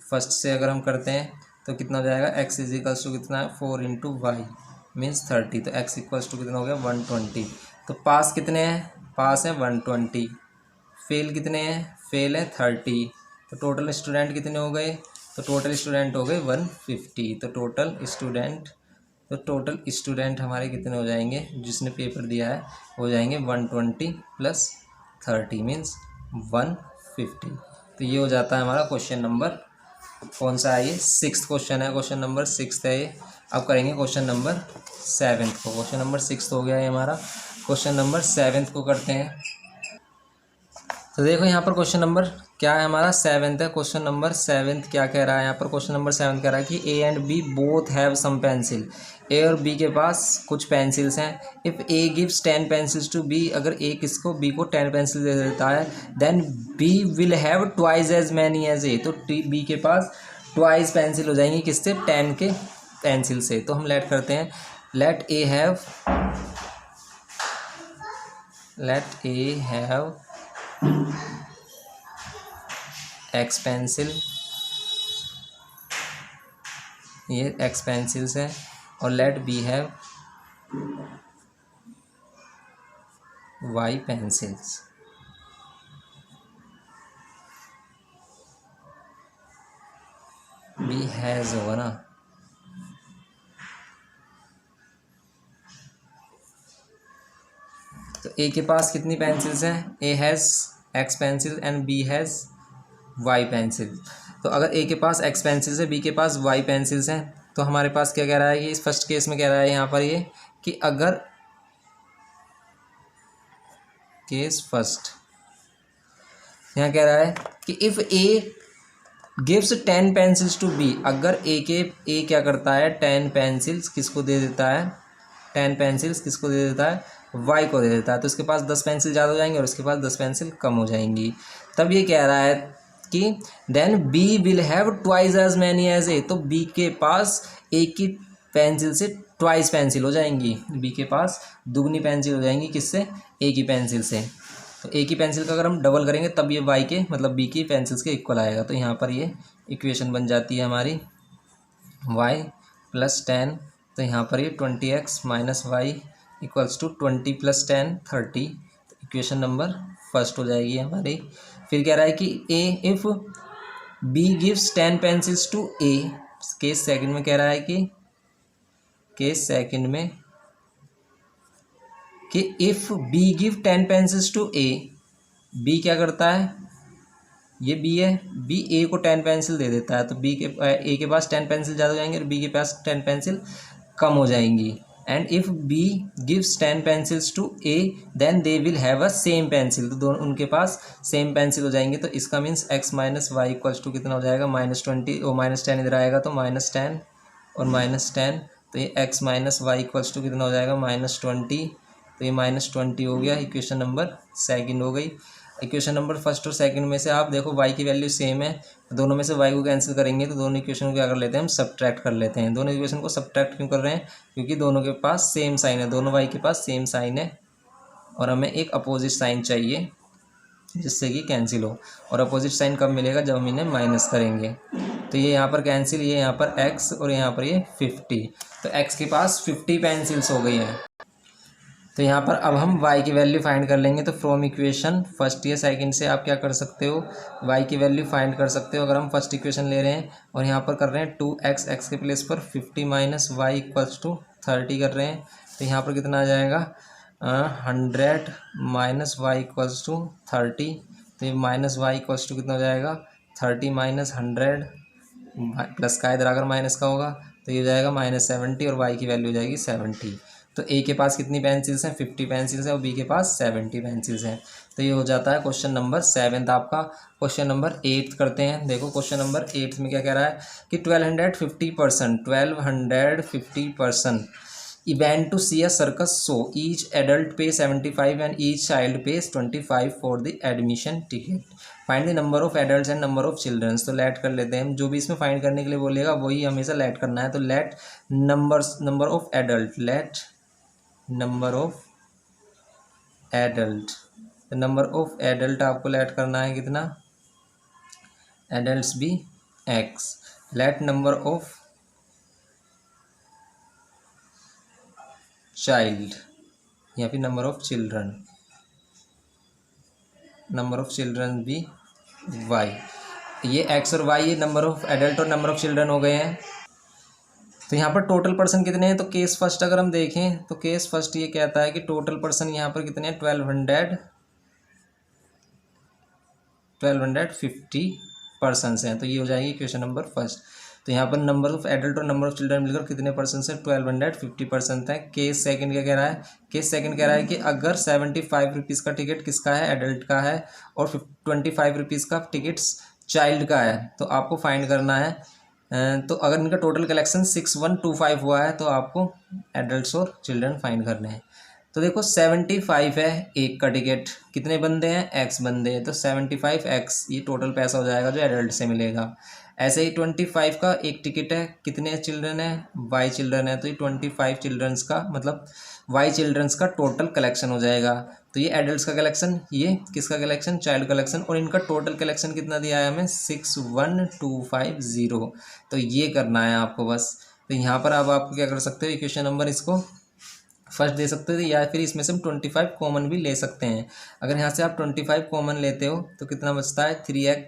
फर्स्ट से अगर हम करते हैं तो कितना हो जाएगा, x इज इक्वल्स टू कितना है, 4 इंटू वाई मीन्स 30। तो x इक्वल्स टू कितना हो गया, 120। तो पास कितने हैं, पास हैं 120, फेल कितने हैं, फेल है 30। तो टोटल स्टूडेंट कितने हो गए, तो टोटल स्टूडेंट हो गए 150। तो टोटल स्टूडेंट हमारे कितने हो जाएंगे, जिसने पेपर दिया है हो जाएंगे 120 प्लस 30 मीन्स 150। तो ये हो जाता है हमारा क्वेश्चन नंबर, कौन सा है ये, 6th क्वेश्चन है, क्वेश्चन नंबर 6 है ये। अब करेंगे क्वेश्चन नंबर 7 को। क्वेश्चन नंबर 6 हो गया है हमारा, क्वेश्चन नंबर 7 को करते हैं। तो देखो यहाँ पर क्वेश्चन नंबर क्या है हमारा, 7 है। क्वेश्चन नंबर 7 क्या कह रहा है यहाँ पर, क्वेश्चन नंबर 7 कह रहा है कि A and B both have some pencil. A और बी के पास कुछ पेंसिल्स हैं। If A gives 10 pencils to B, अगर ए किसको, बी को 10 पेंसिल दे देता है, then B will have twice as many as A. तो बी के पास ट्वाइस पेंसिल हो जाएंगी किससे, 10 के पेंसिल से। तो हम लेट करते हैं, let A have X pencil, ये एक्स पेंसिल्स है, और let B have Y pencils. B has होगा ना, तो ए के पास कितनी पेंसिल्स हैं, A has X pencil and B has Y pencil. तो अगर ए के पास एक्स पेंसिल्स है, बी के पास वाई पेंसिल्स हैं, तो हमारे पास क्या कह रहा है कि इस फर्स्ट केस में कह रहा है यहाँ पर ये कि अगर केस फर्स्ट यहाँ कह रहा है कि if A gives 10 pencils to B, अगर ए क्या करता है 10 पेंसिल्स किसको दे देता है, 10 पेंसिल्स किसको दे देता है, वाई को दे देता है, तो उसके पास 10 पेंसिल ज़्यादा हो जाएंगे और उसके पास 10 पेंसिल कम हो जाएंगी। तब ये कह रहा है कि then B will have twice as many as A, तो बी के पास ए की पेंसिल से ट्वाइस पेंसिल हो जाएंगी, बी के पास दुगनी पेंसिल हो जाएंगी किससे, ए की पेंसिल से। तो ए की पेंसिल का अगर हम डबल करेंगे तब ये वाई के मतलब बी की पेंसिल्स के इक्वल आएगा। तो यहाँ पर ये इक्वेशन बन जाती है हमारी वाई प्लस 10, तो यहाँ पर ये 20x minus Y equals to 20 plus 10 30, equation number first हो जाएगी हमारी। फिर कह रहा है कि A if B gives 10 pencils to A, case second में कह रहा है कि केस सेकंड में कि if B give 10 pencils to A, B क्या करता है, ये बी है, बी ए को 10 पेंसिल दे देता है, तो बी के ए के पास 10 पेंसिल ज़्यादा हो जाएंगे और बी के पास 10 पेंसिल कम हो जाएंगी। And if B gives 10 pencils to A then they will have a same pencil, तो दोनों उनके पास सेम पेंसिल हो जाएंगे। तो इसका means X minus Y equals to कितना हो जाएगा, -20 और -10 इधर आएगा तो -10 और -10, तो ये X minus Y equals to कितना हो जाएगा -20, तो ये -20 हो गया, इक्वेशन नंबर सेकंड हो गई। इक्वेशन नंबर फर्स्ट और सेकंड में से आप देखो y की वैल्यू सेम है, तो दोनों में से y को कैंसिल करेंगे तो दोनों इक्वेशन को क्या कर लेते हैं, हम सब्ट्रैक्ट कर लेते हैं। दोनों इक्वेशन को सब्ट्रैक्ट क्यों कर रहे हैं, क्योंकि दोनों के पास सेम साइन है, दोनों y के पास सेम साइन है और हमें एक अपोजिट साइन चाहिए जिससे कि कैंसिल हो। और अपोजिट साइन कब मिलेगा, जब हम इन्हें माइनस करेंगे। तो ये यहाँ पर कैंसिल, ये यहाँ पर x और यहाँ पर ये 50, तो x के पास 50 पेंसिल्स हो गई हैं। तो यहाँ पर अब हम y की वैल्यू फाइंड कर लेंगे। तो फ्रॉम इक्वेशन फर्स्ट या सेकंड से आप क्या कर सकते हो, y की वैल्यू फाइंड कर सकते हो। अगर हम फर्स्ट इक्वेशन ले रहे हैं और यहाँ पर कर रहे हैं 2x, x के प्लेस पर 50 माइनस वाई इक्वल्स टू 30 कर रहे हैं, तो यहाँ पर कितना आ जाएगा 100 माइनस वाई इक्वल्स टू 30, तो ये माइनस वाई इक्वल्स टू कितना हो जाएगा 30 माइनस 100, प्लस का इधर अगर माइनस का होगा तो ये हो जाएगा -70 और y की वैल्यू हो जाएगी 70। तो ए के पास कितनी पेंसिल्स हैं, 50 पेंसिल्स हैं और बी के पास 70 पेंसिल्स हैं। तो ये हो जाता है क्वेश्चन नंबर 7 आपका। क्वेश्चन नंबर 8 करते हैं। देखो क्वेश्चन नंबर 8 में क्या कह रहा है कि 1250 person event to see a circus show, each adult pay 75 and each child pays 25 for the admission ticket, find the number of adults and number of childrens. तो लेट कर लेते हैं हम, जो भी इसमें फाइंड करने के लिए बोलेगा वही हमेशा लेट करना है। तो late number of adult, late number of adult, number of adult आपको लेट करना है कितना, एडल्ट्स भी x, let number of child या फिर number of children, number of children भी y। ये x और y ये नंबर ऑफ एडल्ट और नंबर ऑफ चिल्ड्रन हो गए हैं। तो यहाँ पर टोटल पर्सन कितने हैं, तो केस फर्स्ट अगर हम देखें तो केस फर्स्ट ये कहता है कि टोटल पर्सन यहाँ पर कितने हैं 1250 पर्सनस हैं। तो ये हो जाएगी क्वेश्चन नंबर फर्स्ट। तो यहाँ पर नंबर ऑफ एडल्ट और नंबर ऑफ चिल्ड्रन मिलकर कितने पर्सन है 1250 पर्सन है। केस सेकंड क्या कह रहा है, केस सेकंड कह रहा है कि अगर 75 रुपीज़ का टिकट किसका है, एडल्ट का है, और 25 रुपीज़ का टिकट्स चाइल्ड का है, तो आपको फाइंड करना है। तो अगर इनका टोटल कलेक्शन 6125 हुआ है तो आपको एडल्ट्स और चिल्ड्रन फाइंड करने हैं। तो देखो 75 है एक का टिकट, कितने बंदे हैं x बंदे हैं, तो 75x ये टोटल पैसा हो जाएगा जो एडल्ट से मिलेगा। ऐसे ही 25 का एक टिकट है, कितने चिल्ड्रन है y चिल्ड्रन है, तो ये 25 चिल्ड्रंस का मतलब y चिल्ड्रंस का टोटल कलेक्शन हो जाएगा। तो ये एडल्ट्स का कलेक्शन, ये किसका कलेक्शन, चाइल्ड कलेक्शन, और इनका टोटल कलेक्शन कितना दिया है हमें 61250। तो ये करना है आपको बस। तो यहाँ पर अब आपको क्या कर सकते हो, इक्वेशन नंबर इसको फर्स्ट दे सकते हो या फिर इसमें से हम 25 कॉमन भी ले सकते हैं। अगर यहाँ से आप 25 कॉमन लेते हो तो कितना बचता है 3x,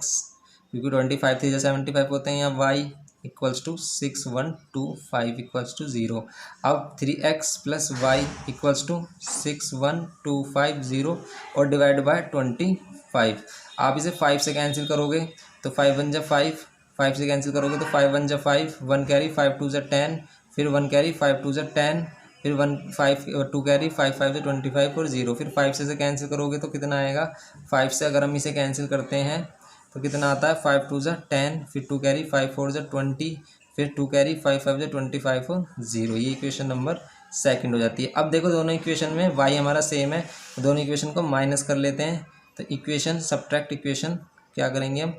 क्योंकि 25 3 75 होते हैं, यहाँ y equals to 6125 equals to 0। अब 3x plus Y equals to 61250 और डिवाइड बाय 25। आप इसे 5 से कैंसिल करोगे तो 5 1 जा 5, 5 से कैंसिल करोगे तो 5 1 जा 5, 1 कैरी 5 2 जा 10, फिर 1 कैरी 5 2 जा 10, फिर 1 5 2 कैरी 5 5 से 25 और 0, फिर 5 से कैंसिल करोगे तो कितना आएगा, 5 से अगर हम इसे कैंसिल करते हैं तो कितना आता है, 5 2 ज़ा 10, फिर 2 कैरी 5 4 ज़ा 20, फिर 2 कैरी 5 5 ज़ा 25 और 0। ये इक्वेशन नंबर सेकंड हो जाती है। अब देखो दोनों इक्वेशन में y हमारा सेम है, तो दोनों इक्वेशन को माइनस कर लेते हैं। तो इक्वेशन सब्ट्रैक्ट इक्वेशन क्या करेंगे हम,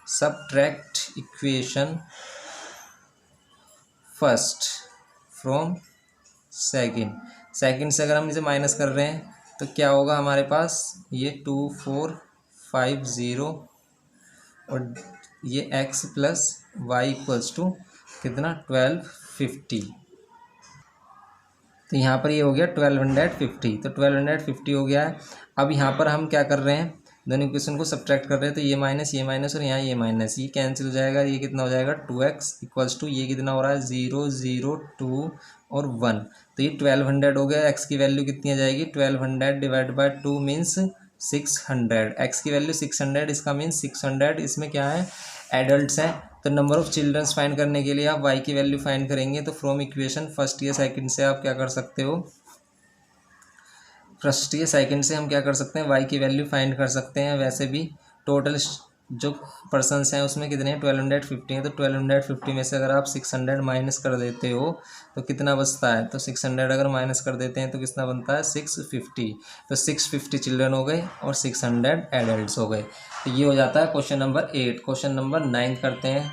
subtract equation first from second. Second से अगर हम इसे माइनस कर रहे हैं तो क्या होगा हमारे पास, ये 2 4 5 0 और ये x plus Y equals to कितना 1250। तो यहाँ पर ये हो गया 1250, तो 1250 हो गया है। अब यहाँ पर हम क्या कर रहे हैं, दोनों इक्वेशन को सब्ट्रैक्ट कर रहे हैं, तो ये माइनस और यहाँ ये माइनस, ये कैंसिल हो जाएगा। ये कितना हो जाएगा 2x इक्वल्स टू ये कितना हो रहा है 0 0 2 और 1, तो ये 1200 हो गया। x की वैल्यू कितनी आ जाएगी, 1200 डिवाइड बाई 2 मीन्स 600। x की वैल्यू 600, इसका मीन्स 600। इसमें क्या है, एडल्ट्स हैं, तो नंबर ऑफ चिल्ड्रंस फाइंड करने के लिए आप y की वैल्यू फाइंड करेंगे। तो फ्रॉम इक्वेशन फर्स्ट या सेकंड से आप क्या कर सकते हो, फर्स्ट या सेकंड से हम क्या कर सकते हैं, y की वैल्यू फाइंड कर सकते हैं। वैसे भी टोटल जो पर्सनस हैं उसमें कितने हैं, 1250 हैं। तो 1250 में से अगर आप 600 माइनस कर देते हो तो कितना बचता है, तो 600 अगर माइनस कर देते हैं तो कितना बनता है 650। तो 650 चिल्ड्रन हो गए और 600 एडल्ट्स हो गए। तो ये हो जाता है क्वेश्चन नंबर 8। क्वेश्चन नंबर 9 करते हैं,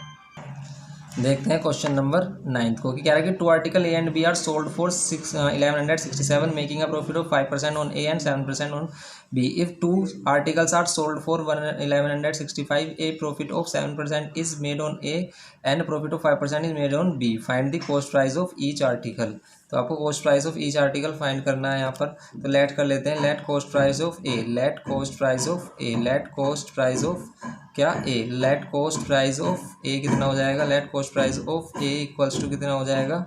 देखते हैं क्वेश्चन नंबर 9 को, कि कह रहा है कि 2 article A and B are sold for 1167 making a profit of 5% on A and 7% on B. If 2 articles are sold for 1165, A profit of 7% is made on A and profit of 5% is made on B. Find the cost price of each article. तो आपको cost price of each article find करना है यहाँ पर। तो let कर लेते हैं, late cost price of A, let cost price of A, let cost price of क्या A, let cost price of A कितना हो जाएगा, let cost price of A equals to कितना हो जाएगा,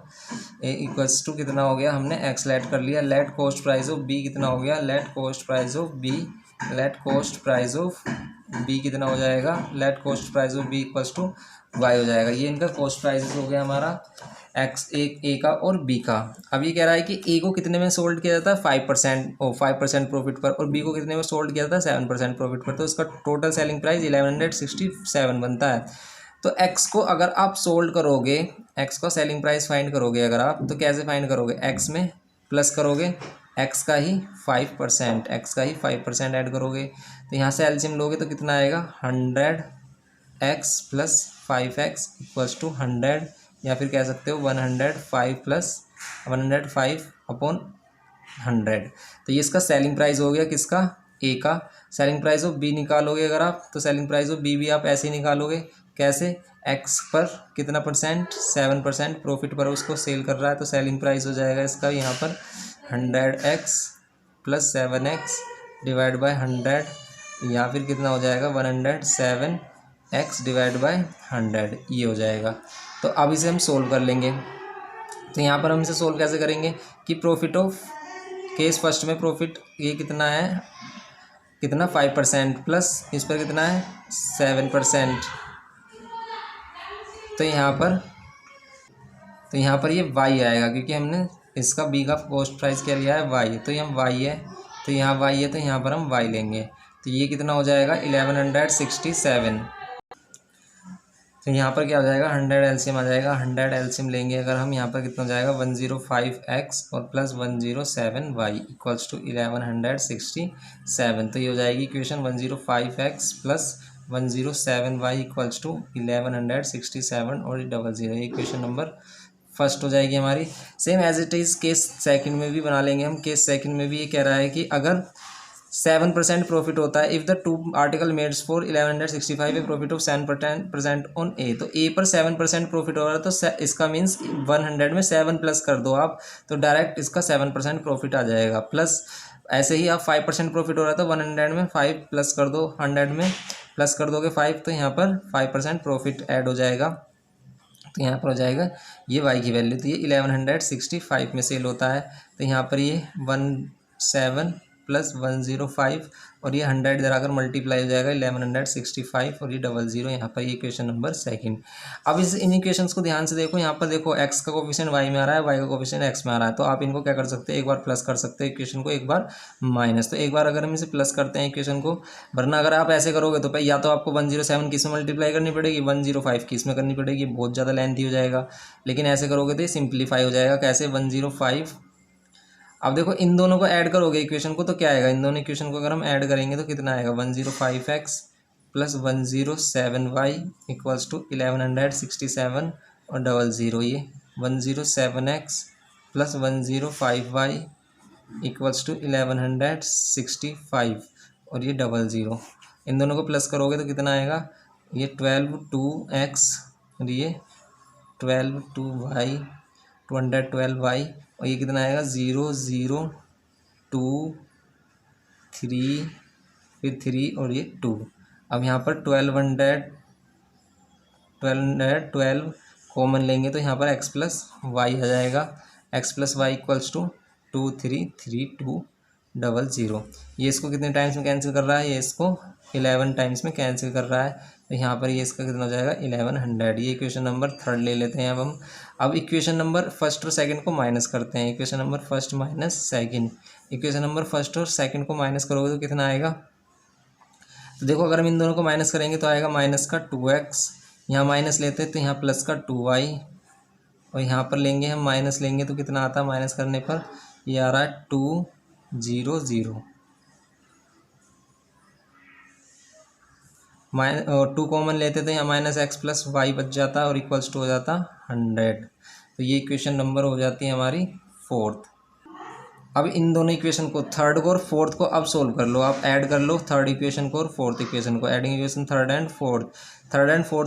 ए इक्वल्स टू कितना हो गया, हमने एक्स लेट कर लिया। Let cost price of B कितना हो गया, let cost price of B, let cost price of B कितना हो जाएगा, let cost price of B equals to Y हो जाएगा। ये इनका कॉस्ट प्राइस हो गया हमारा एक्स, ए का और बी का। अब ये कह रहा है कि ए को कितने में सोल्ड किया जाता है 5% प्रॉफिट पर, और बी को कितने में सोल्ड किया जाता है 7% प्रॉफिट पर। तो इसका टोटल सेलिंग प्राइस 1167 बनता है। तो एक्स को अगर आप सोल्ड करोगे, एक्स का सेलिंग प्राइस फाइंड करोगे अगर आप, तो कैसे फाइंड करोगे, एक्स में प्लस करोगे एक्स का ही 5%, एक्स का ही 5% ऐड करोगे। तो यहाँ से एलसीएम लोगे तो कितना आएगा 100x plus 5x equals to 100, या फिर कह सकते हो 105 प्लस 105 अपॉन 100। तो ये इसका सेलिंग प्राइस हो गया, किसका, ए का। सेलिंग प्राइस ऑफ बी निकालोगे अगर आप, तो सेलिंग प्राइस ऑफ बी भी आप ऐसे ही निकालोगे, कैसे, एक्स पर कितना परसेंट, 7% प्रॉफिट पर उसको सेल कर रहा है। तो सेलिंग प्राइस हो जाएगा इसका यहाँ पर 100x plus 7x divide by 100, या फिर कितना हो जाएगा 107x डिवाइड बाई 100, ये हो जाएगा। तो अब इसे हम सोल्व कर लेंगे। तो यहाँ पर हम इसे सोल्व कैसे करेंगे, कि प्रॉफिट ऑफ केस फर्स्ट में प्रॉफिट ये कितना है, कितना 5% प्लस इस पर कितना है 7%। तो यहाँ पर ये y आएगा, क्योंकि हमने इसका b का कॉस्ट प्राइस क्या लिया है y, तो यहाँ y है, तो यहाँ y है, तो यहाँ पर हम y लेंगे। तो ये कितना हो जाएगा 1167। तो यहाँ पर क्या हो जाएगा 100 एलसीएम आ जाएगा, 100 एलसीएम लेंगे अगर हम, यहाँ पर कितना हो जाएगा 105x और प्लस 107y इक्वल्स टू 1167। तो ये हो जाएगी equation 105x plus 107y equals to 1167 और 00। ये इक्वेशन नंबर फर्स्ट हो जाएगी हमारी। Same as it is case second में भी बना लेंगे हम। केस सेकंड में भी ये कह रहा है कि अगर 7% प्रॉफिट होता है, if the 2 article meds for 1165 A profit of 7% on A. तो ए पर 7% प्रॉफिट हो रहा है, तो इसका मीन्स 100 में 7 प्लस कर दो आप, तो डायरेक्ट इसका 7% प्रॉफिट आ जाएगा। प्लस ऐसे ही आप 5% प्रॉफिट हो रहा है, तो 100 में 5 प्लस कर दो, 100 में प्लस कर दोगे 5, तो यहाँ पर 5% प्रॉफिट ऐड हो जाएगा। तो यहाँ पर हो जाएगा ये y की वैल्यू, तो ये 1165 में सेल होता है। तो यहाँ पर ये 17 प्लस 105 और ये 100 इधर आकर मल्टीप्लाई हो जाएगा 1165 और ये 00 यहाँ पर ये इक्वेशन नंबर सेकंड। अब इन इक्वेशंस को ध्यान से देखो, यहाँ पर देखो x का कोफिशिएंट y में आ रहा है, y का कोफिशिएंट x में आ रहा है, तो आप इनको क्या कर सकते हैं, एक बार प्लस कर सकते हैं इक्वेशन को, एक बार माइनस। तो एक बार अगर हम इसे प्लस करते हैं इक्वेशन को, वरना अगर आप ऐसे करोगे तो या तो आपको 107 किस में मल्टीप्लाई करनी पड़ेगी, 105 किस में करनी पड़ेगी, बहुत ज़्यादा लेंथी हो जाएगा। लेकिन ऐसे करोगे तो सिंप्लीफाई हो जाएगा। कैसे, 105। अब देखो इन दोनों को ऐड करोगे इक्वेशन को तो क्या आएगा, इन दोनों इक्वेशन को अगर हम ऐड करेंगे तो कितना आएगा, 105x plus 107y equals to 1167 और 00। ये 107x plus 105y equals to 1165 और ये 00। इन दोनों को प्लस करोगे तो कितना आएगा, ये 12x और ये 12y 212y और ये कितना आएगा 0 0 2 3 फिर 3 और ये 2। अब यहाँ पर 12 कॉमन लेंगे तो यहाँ पर x प्लस वाई आ जाएगा, x plus Y equals to 233200। ये इसको कितने टाइम्स में कैंसिल कर रहा है, ये इसको 11 टाइम्स में कैंसिल कर रहा है, तो यहाँ पर ये इसका कितना हो जाएगा 1100। ये इक्वेशन नंबर थर्ड ले लेते हैं अब हम। अब इक्वेशन नंबर फर्स्ट और सेकंड को माइनस करते हैं, equation number first minus second. Equation number first और सेकंड को माइनस करोगे तो कितना आएगा, तो देखो अगर हम इन दोनों को माइनस करेंगे तो आएगा माइनस का 2x, यहाँ माइनस लेते हैं तो यहाँ प्लस का 2y और यहाँ पर लेंगे हम माइनस लेंगे तो कितना आता है, माइनस करने पर ये आ रहा है 200। और 2 कॉमन लेते तो यहाँ माइनस एक्स प्लस वाई बच जाता और इक्वल्स टू हो जाता 100। तो ये इक्वेशन नंबर हो जाती है हमारी फोर्थ। अब इन दोनों इक्वेशन को, थर्ड को और फोर्थ को अब सोल्व कर लो, आप ऐड कर लो थर्ड इक्वेशन को और फोर्थ इक्वेशन को। Adding equation third and fourth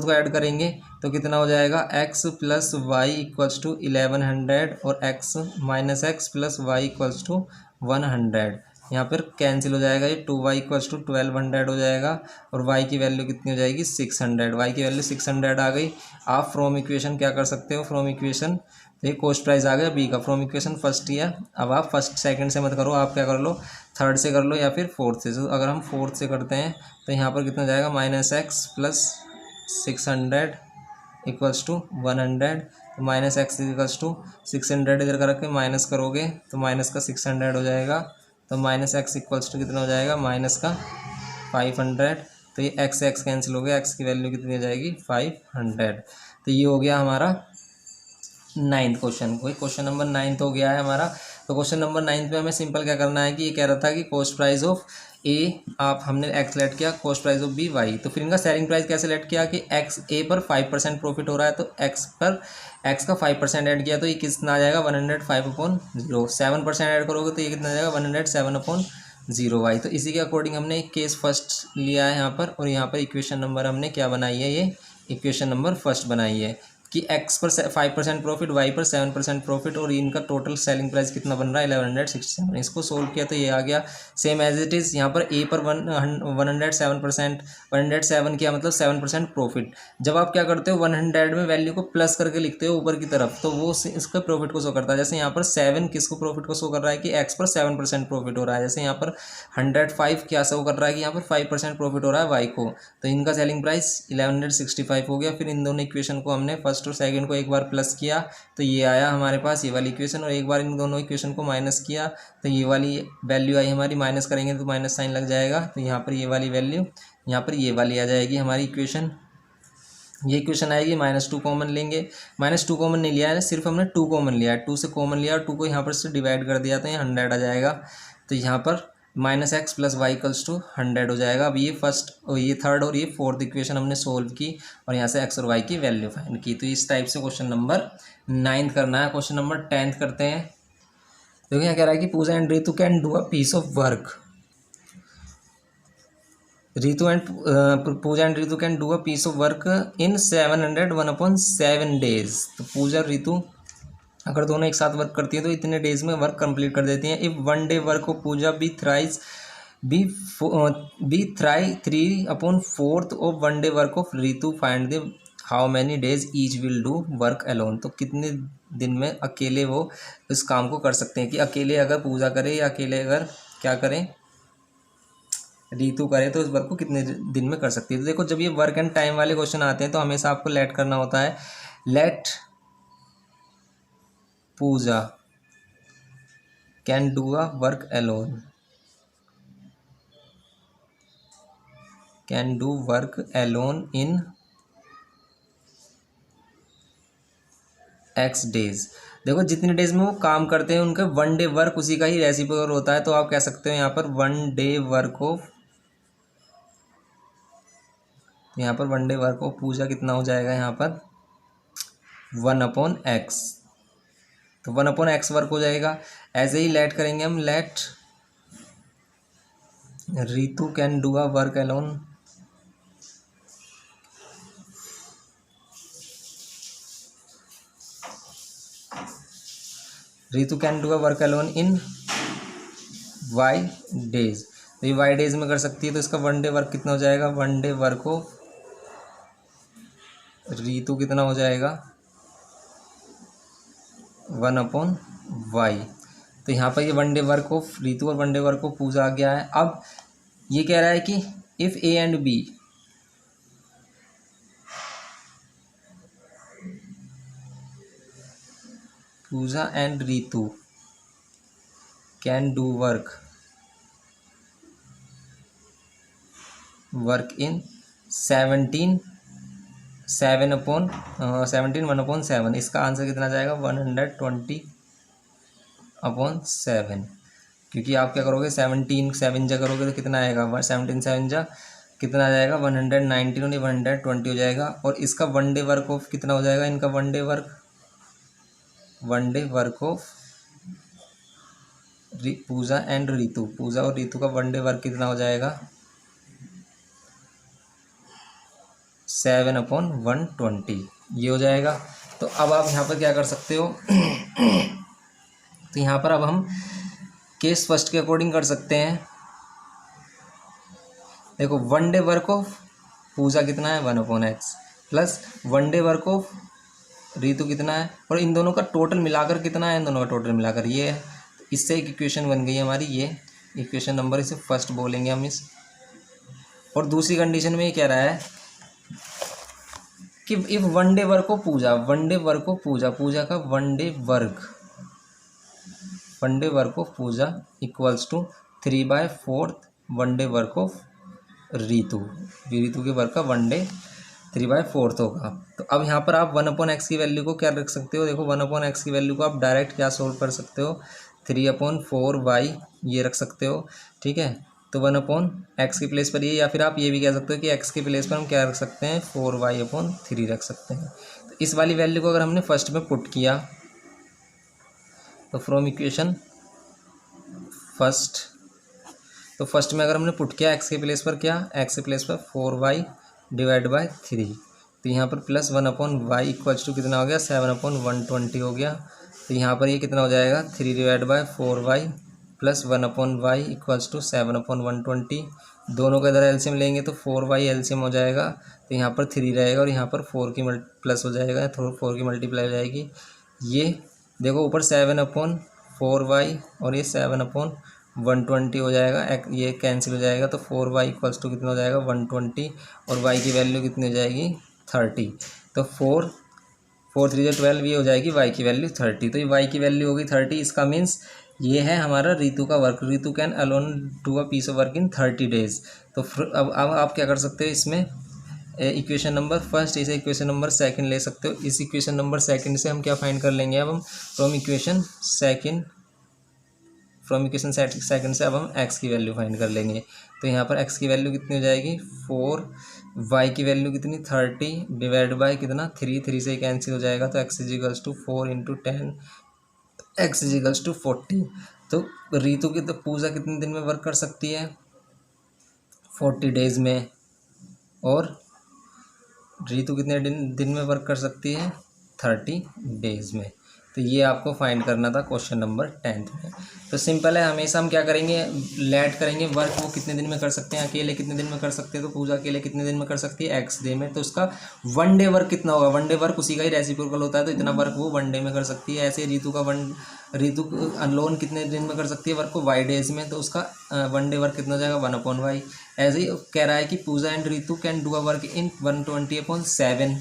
को ऐड करेंगे तो कितना हो जाएगा, x plus Y equals to 1100 और x minus X plus Y equals to 100। यहाँ पर कैंसिल हो जाएगा, ये 2y इक्वल्स टू 1200 हो जाएगा और y की वैल्यू कितनी हो जाएगी 600। y की वैल्यू 600 आ गई। आप फ्रॉम इक्वेशन क्या कर सकते हो, फ्रॉम इक्वेशन तो ये कॉस्ट प्राइस आ गया बी का, फ्रॉम इक्वेशन फर्स्ट ही है। अब आप फर्स्ट सेकंड से मत करो, आप क्या कर लो, थर्ड से कर लो या फिर फोर्थ से। तो अगर हम फोर्थ से करते हैं तो यहाँ पर कितना जाएगा, minus X plus 600 equals to 100। तो माइनस एक्स इक्वल्स टू 600 इधर कर के माइनस करोगे तो माइनस का 600 हो जाएगा। तो माइनस एक्स इक्वल्स टू कितना हो जाएगा, माइनस का 500। तो ये एक्स एक्स कैंसिल हो गया, एक्स की वैल्यू कितनी हो जाएगी 500। तो ये हो गया हमारा 9th क्वेश्चन। कोई क्वेश्चन नंबर 9th हो गया है हमारा। तो क्वेश्चन नंबर 9th में हमें सिंपल क्या करना है कि ये कह रहा था कि कॉस्ट प्राइस ऑफ ए, आप हमने एक्स सेलेक्ट किया, cost price of B Y. तो फिर इनका सेलिंग प्राइस कैसे सेलेक्ट किया कि एक्स ए पर 5% प्रॉफिट हो रहा है, तो एक्स पर एक्स का 5% ऐड किया तो ये कितना आ जाएगा 105/0। 7% ऐड करोगे तो ये कितना आ जाएगा 107/0 वाई। तो इसी के अकॉर्डिंग हमने एक केस फर्स्ट लिया है यहाँ पर, और यहाँ पर इक्वेशन नंबर हमने क्या बनाई है, ये इक्वेशन नंबर फर्स्ट बनाई है कि x पर 5% प्रॉफिट, y पर 7% प्रॉफिट और इनका टोटल सेलिंग प्राइस कितना बन रहा है 1167। इसको सोल्व किया तो ये आ गया सेम एज इट इज़। यहाँ पर a पर 107 किया, मतलब 7% प्रॉफिट। जब आप क्या करते हो 100 में वैल्यू को प्लस करके लिखते हो ऊपर की तरफ, तो वो इसका प्रॉफिट को शो करता है। जैसे यहाँ पर 7 किसको प्रॉफिट को शो कर रहा है कि x पर 7% प्रॉफिट हो रहा है। जैसे यहाँ पर 105 क्या शो कर रहा है कि यहाँ पर 5% प्रॉफिट हो रहा है y को, तो इनका सेलिंग प्राइस 1165 हो गया। फिर इन दोनों इक्वेशन को हमने फर्स्ट और सेकंड को एक बार प्लस किया तो ये आया हमारे पास ये वाली इक्वेशन, और एक बार इन दोनों इक्वेशन को माइनस किया तो ये वाली वैल्यू आई हमारी। माइनस करेंगे तो माइनस साइन लग जाएगा, तो यहाँ पर ये वाली वैल्यू, यहाँ पर ये वाली आ जाएगी हमारी इक्वेशन। ये इक्वेशन आएगी, -2 कॉमन लेंगे, -2 कॉमन नहीं लिया है, सिर्फ हमने 2 कॉमन लिया है, 2 से कॉमन लिया और 2 को यहाँ पर से डिवाइड कर दिया तो ये 100 आ जाएगा। तो यहाँ पर -x plus Y equals to 100 हो जाएगा। अब ये फर्स्ट और ये थर्ड और ये फोर्थ इक्वेशन हमने सोल्व की और यहाँ से x और y की वैल्यू फाइंड की। तो इस टाइप से क्वेश्चन नंबर 9 करना है। क्वेश्चन नंबर 10 करते हैं। तो क्या कह रहा है कि Pooja and Ritu can do a piece of work. Pooja and Ritu can do a piece of work in 701/7 days। तो पूजा और रितु अगर दोनों एक साथ वर्क करती है तो इतने डेज में वर्क कंप्लीट कर देती हैं। If 1 day work of Pooja be 3/4 of 1 day work of Ritu, find the how many days each will do work alone. तो कितने दिन में अकेले वो इस काम को कर सकते हैं, कि अकेले अगर पूजा करे या अकेले अगर क्या करें, रीतु करे तो इस वर्क को कितने दिन में कर सकती है। तो देखो जब ये वर्क एंड टाइम वाले क्वेश्चन आते हैं तो हमेशा आपको लेट करना होता है। Let Pooja can do a work alone, can do work alone in X days. देखो जितने डेज में वो काम करते हैं उनका वन डे वर्क उसी का ही रेसिप्रोकल होता है। तो आप कह सकते हो यहाँ पर वन डे वर्क ऑफ, यहाँ पर one day work of Pooja कितना हो जाएगा, यहाँ पर 1/x। तो 1/x वर्क हो जाएगा। ऐसे ही लेट करेंगे हम, let Ritu can do a work alone, Ritu can do a work alone in Y days. तो ये वाई डेज में कर सकती है। तो इसका वन डे वर्क कितना हो जाएगा, one day work of Ritu कितना हो जाएगा, 1/y। तो यहाँ पर ये one day work of Ritu और one day work of Puja आ गया है। अब ये कह रहा है कि if A and B, Puja and Ritu can do work in 17 1/7। इसका आंसर कितना जाएगा, 120/7। क्योंकि आप क्या करोगे, 17 7 जा करोगे तो कितना आएगा, 17 7 जा कितना आ जाएगा, 119 और 120 हो जाएगा। और इसका वन डे वर्क ऑफ कितना हो जाएगा, इनका one day work of Pooja and Ritu, Pooja और रीतु का वन डे वर्क कितना हो जाएगा, 7/120 ये हो जाएगा। तो अब आप यहाँ पर क्या कर सकते हो तो यहाँ पर अब हम केस फर्स्ट के अकॉर्डिंग कर सकते हैं। देखो one day work of Pooja कितना है, 1/x plus one day work of Ritu कितना है, और इन दोनों का टोटल मिलाकर कितना है, इन दोनों का टोटल मिलाकर ये है। तो इससे एक इक्वेशन बन गई हमारी, ये इक्वेशन नंबर, इसे फर्स्ट बोलेंगे हम इस। और दूसरी कंडीशन में ये कह रहा है कि if one day work of Pooja, one day work of Pooja, Pooja का one day work of Puja equals to 3/4 one day work of Ritu के वर्क का वन डे 3/4 होगा। तो अब यहाँ पर आप 1/x की वैल्यू को क्या रख सकते हो, देखो 1/x की वैल्यू को आप डायरेक्ट क्या सोल्व कर सकते हो, 3/4y ये रख सकते हो, ठीक है। तो 1/x की प्लेस पर ये, या फिर आप ये भी कह सकते हो कि x की प्लेस पर हम क्या रख सकते हैं, 4y/3 रख सकते हैं। तो इस वाली वैल्यू को अगर हमने फर्स्ट में पुट किया तो फ्रॉम इक्वेशन फर्स्ट, तो फर्स्ट में अगर हमने पुट किया x के प्लेस पर क्या, x के प्लेस पर 4y/3, तो यहाँ पर प्लस 1/y इक्वल्स टू कितना हो गया, 7/120 हो गया। तो यहाँ पर ये कितना हो जाएगा, 3/4y plus 1/y equals to 7/120। दोनों का इधर एलसीएम लेंगे तो 4y एलसीएम हो जाएगा। तो यहाँ पर 3 रहेगा और यहाँ पर 4 की प्लस हो जाएगा, 4 की मल्टीप्लाई हो जाएगी। ये देखो ऊपर 7/4y और ये 7/120 हो जाएगा, ये कैंसिल हो जाएगा। तो 4y इक्वल्स टू कितना हो जाएगा, 120, और y की वैल्यू कितनी हो जाएगी, 30। तो 4 3 12 ये हो जाएगी y की वैल्यू 30। तो ये y की वैल्यू होगी 30। इसका मीन्स ये है हमारा रीतु का work, Ritu can alone do a piece of work in 30 days. तो अब आप क्या कर सकते हो, इसमें इक्वेशन नंबर फर्स्ट, इसे इक्वेशन नंबर सेकंड ले सकते हो। इस इक्वेशन नंबर सेकंड से हम क्या फाइंड कर लेंगे, अब हम फ्रॉम इक्वेशन सेकंड से अब हम x की वैल्यू फाइंड कर लेंगे। तो यहाँ पर x की वैल्यू कितनी हो जाएगी, 4, y की वैल्यू कितनी, 30 डिवाइड बाई कितना, 3 से कैंसिल हो जाएगा। तो x equals to 4 × 10, x equals to 40। तो रीतु की तो पूजा कितने दिन में वर्क कर सकती है, 40 डेज में, और रीतु कितने दिन में वर्क कर सकती है, 30 डेज में। तो ये आपको फाइंड करना था क्वेश्चन नंबर 10 में। तो सिंपल है, हमेशा हम क्या करेंगे, लेट करेंगे वर्क वो कितने दिन में कर सकते हैं, अकेले कितने दिन में कर सकते हैं। तो पूजा अकेले कितने दिन में कर सकती है, x डे में। तो उसका वन डे वर्क कितना होगा, वन डे वर्क उसी का ही रेसिप्रोकल होता है, तो इतना वर्क वो वन डे में कर सकती है। ऐसे रीतु का ऋतु अलोन कितने दिन में कर सकती है वर्क को, वाई डेज में, तो उसका 1 डे वर्क कितना हो जाएगा 1/y। ऐसे ही कह रहा है कि Pooja and Ritu can do a work in 120/7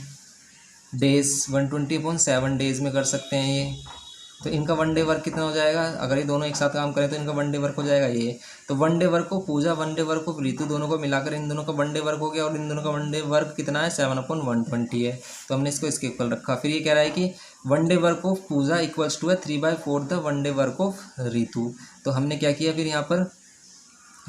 days, 120/7 days में कर सकते हैं ये। तो इनका 1 डे वर्क कितना हो जाएगा, अगर ये दोनों एक साथ काम करें तो इनका 1 डे वर्क हो जाएगा ये। तो 1 डे वर्क को पूजा, 1 डे वर्क को ऋतु, दोनों को मिलाकर इन दोनों का 1 डे वर्क हो गया, और इन दोनों का 1 डे वर्क कितना है 7/120 है। तो हमने इसको इसके इक्वल रखा। फिर ये कह रहा है कि 1 day work of Puja equals to है 3/4 the 1 day work of Ritu. तो हमने क्या किया, फिर यहाँ पर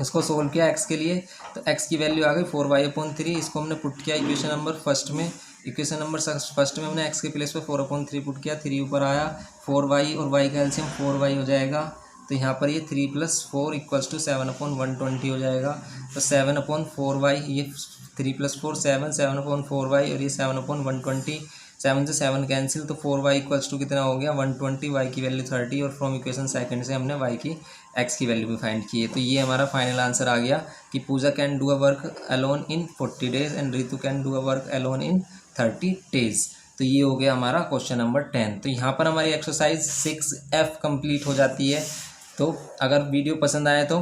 इसको सोल्व किया एक्स के लिए। तो एक्स की वैल्यू आ गई 4y/3। इसको हमने पुट किया इक्वेशन नंबर फर्स्ट में। इक्वेशन नंबर फर्स्ट में हमने एक्स के प्लेस पे 4/3 पुट किया, 3 ऊपर आया, 4y और y का एलसीएम 4y हो जाएगा। तो यहाँ पर ये 3 + 4 = 7/120 हो जाएगा। तो 7/4y, ये 3 + 4 7, 7/4y और ये 7/120, 7 से 7 कैंसिल, तो 4y = कितना हो गया 120, y की वैल्यू 30, और फ्रॉम इक्वेशन सेकंड से हमने y की x की वैल्यू भी फाइंड की है। तो ये हमारा फाइनल आंसर आ गया कि Pooja can do a work alone in 40 days and Ritu can do a work alone in 30 days. तो ये हो गया हमारा क्वेश्चन नंबर 10। तो यहाँ पर हमारी एक्सरसाइज 6F कंप्लीट हो जाती है। तो अगर वीडियो पसंद आए तो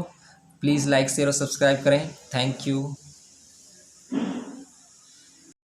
प्लीज़ लाइक शेयर और सब्सक्राइब करें। Thank you.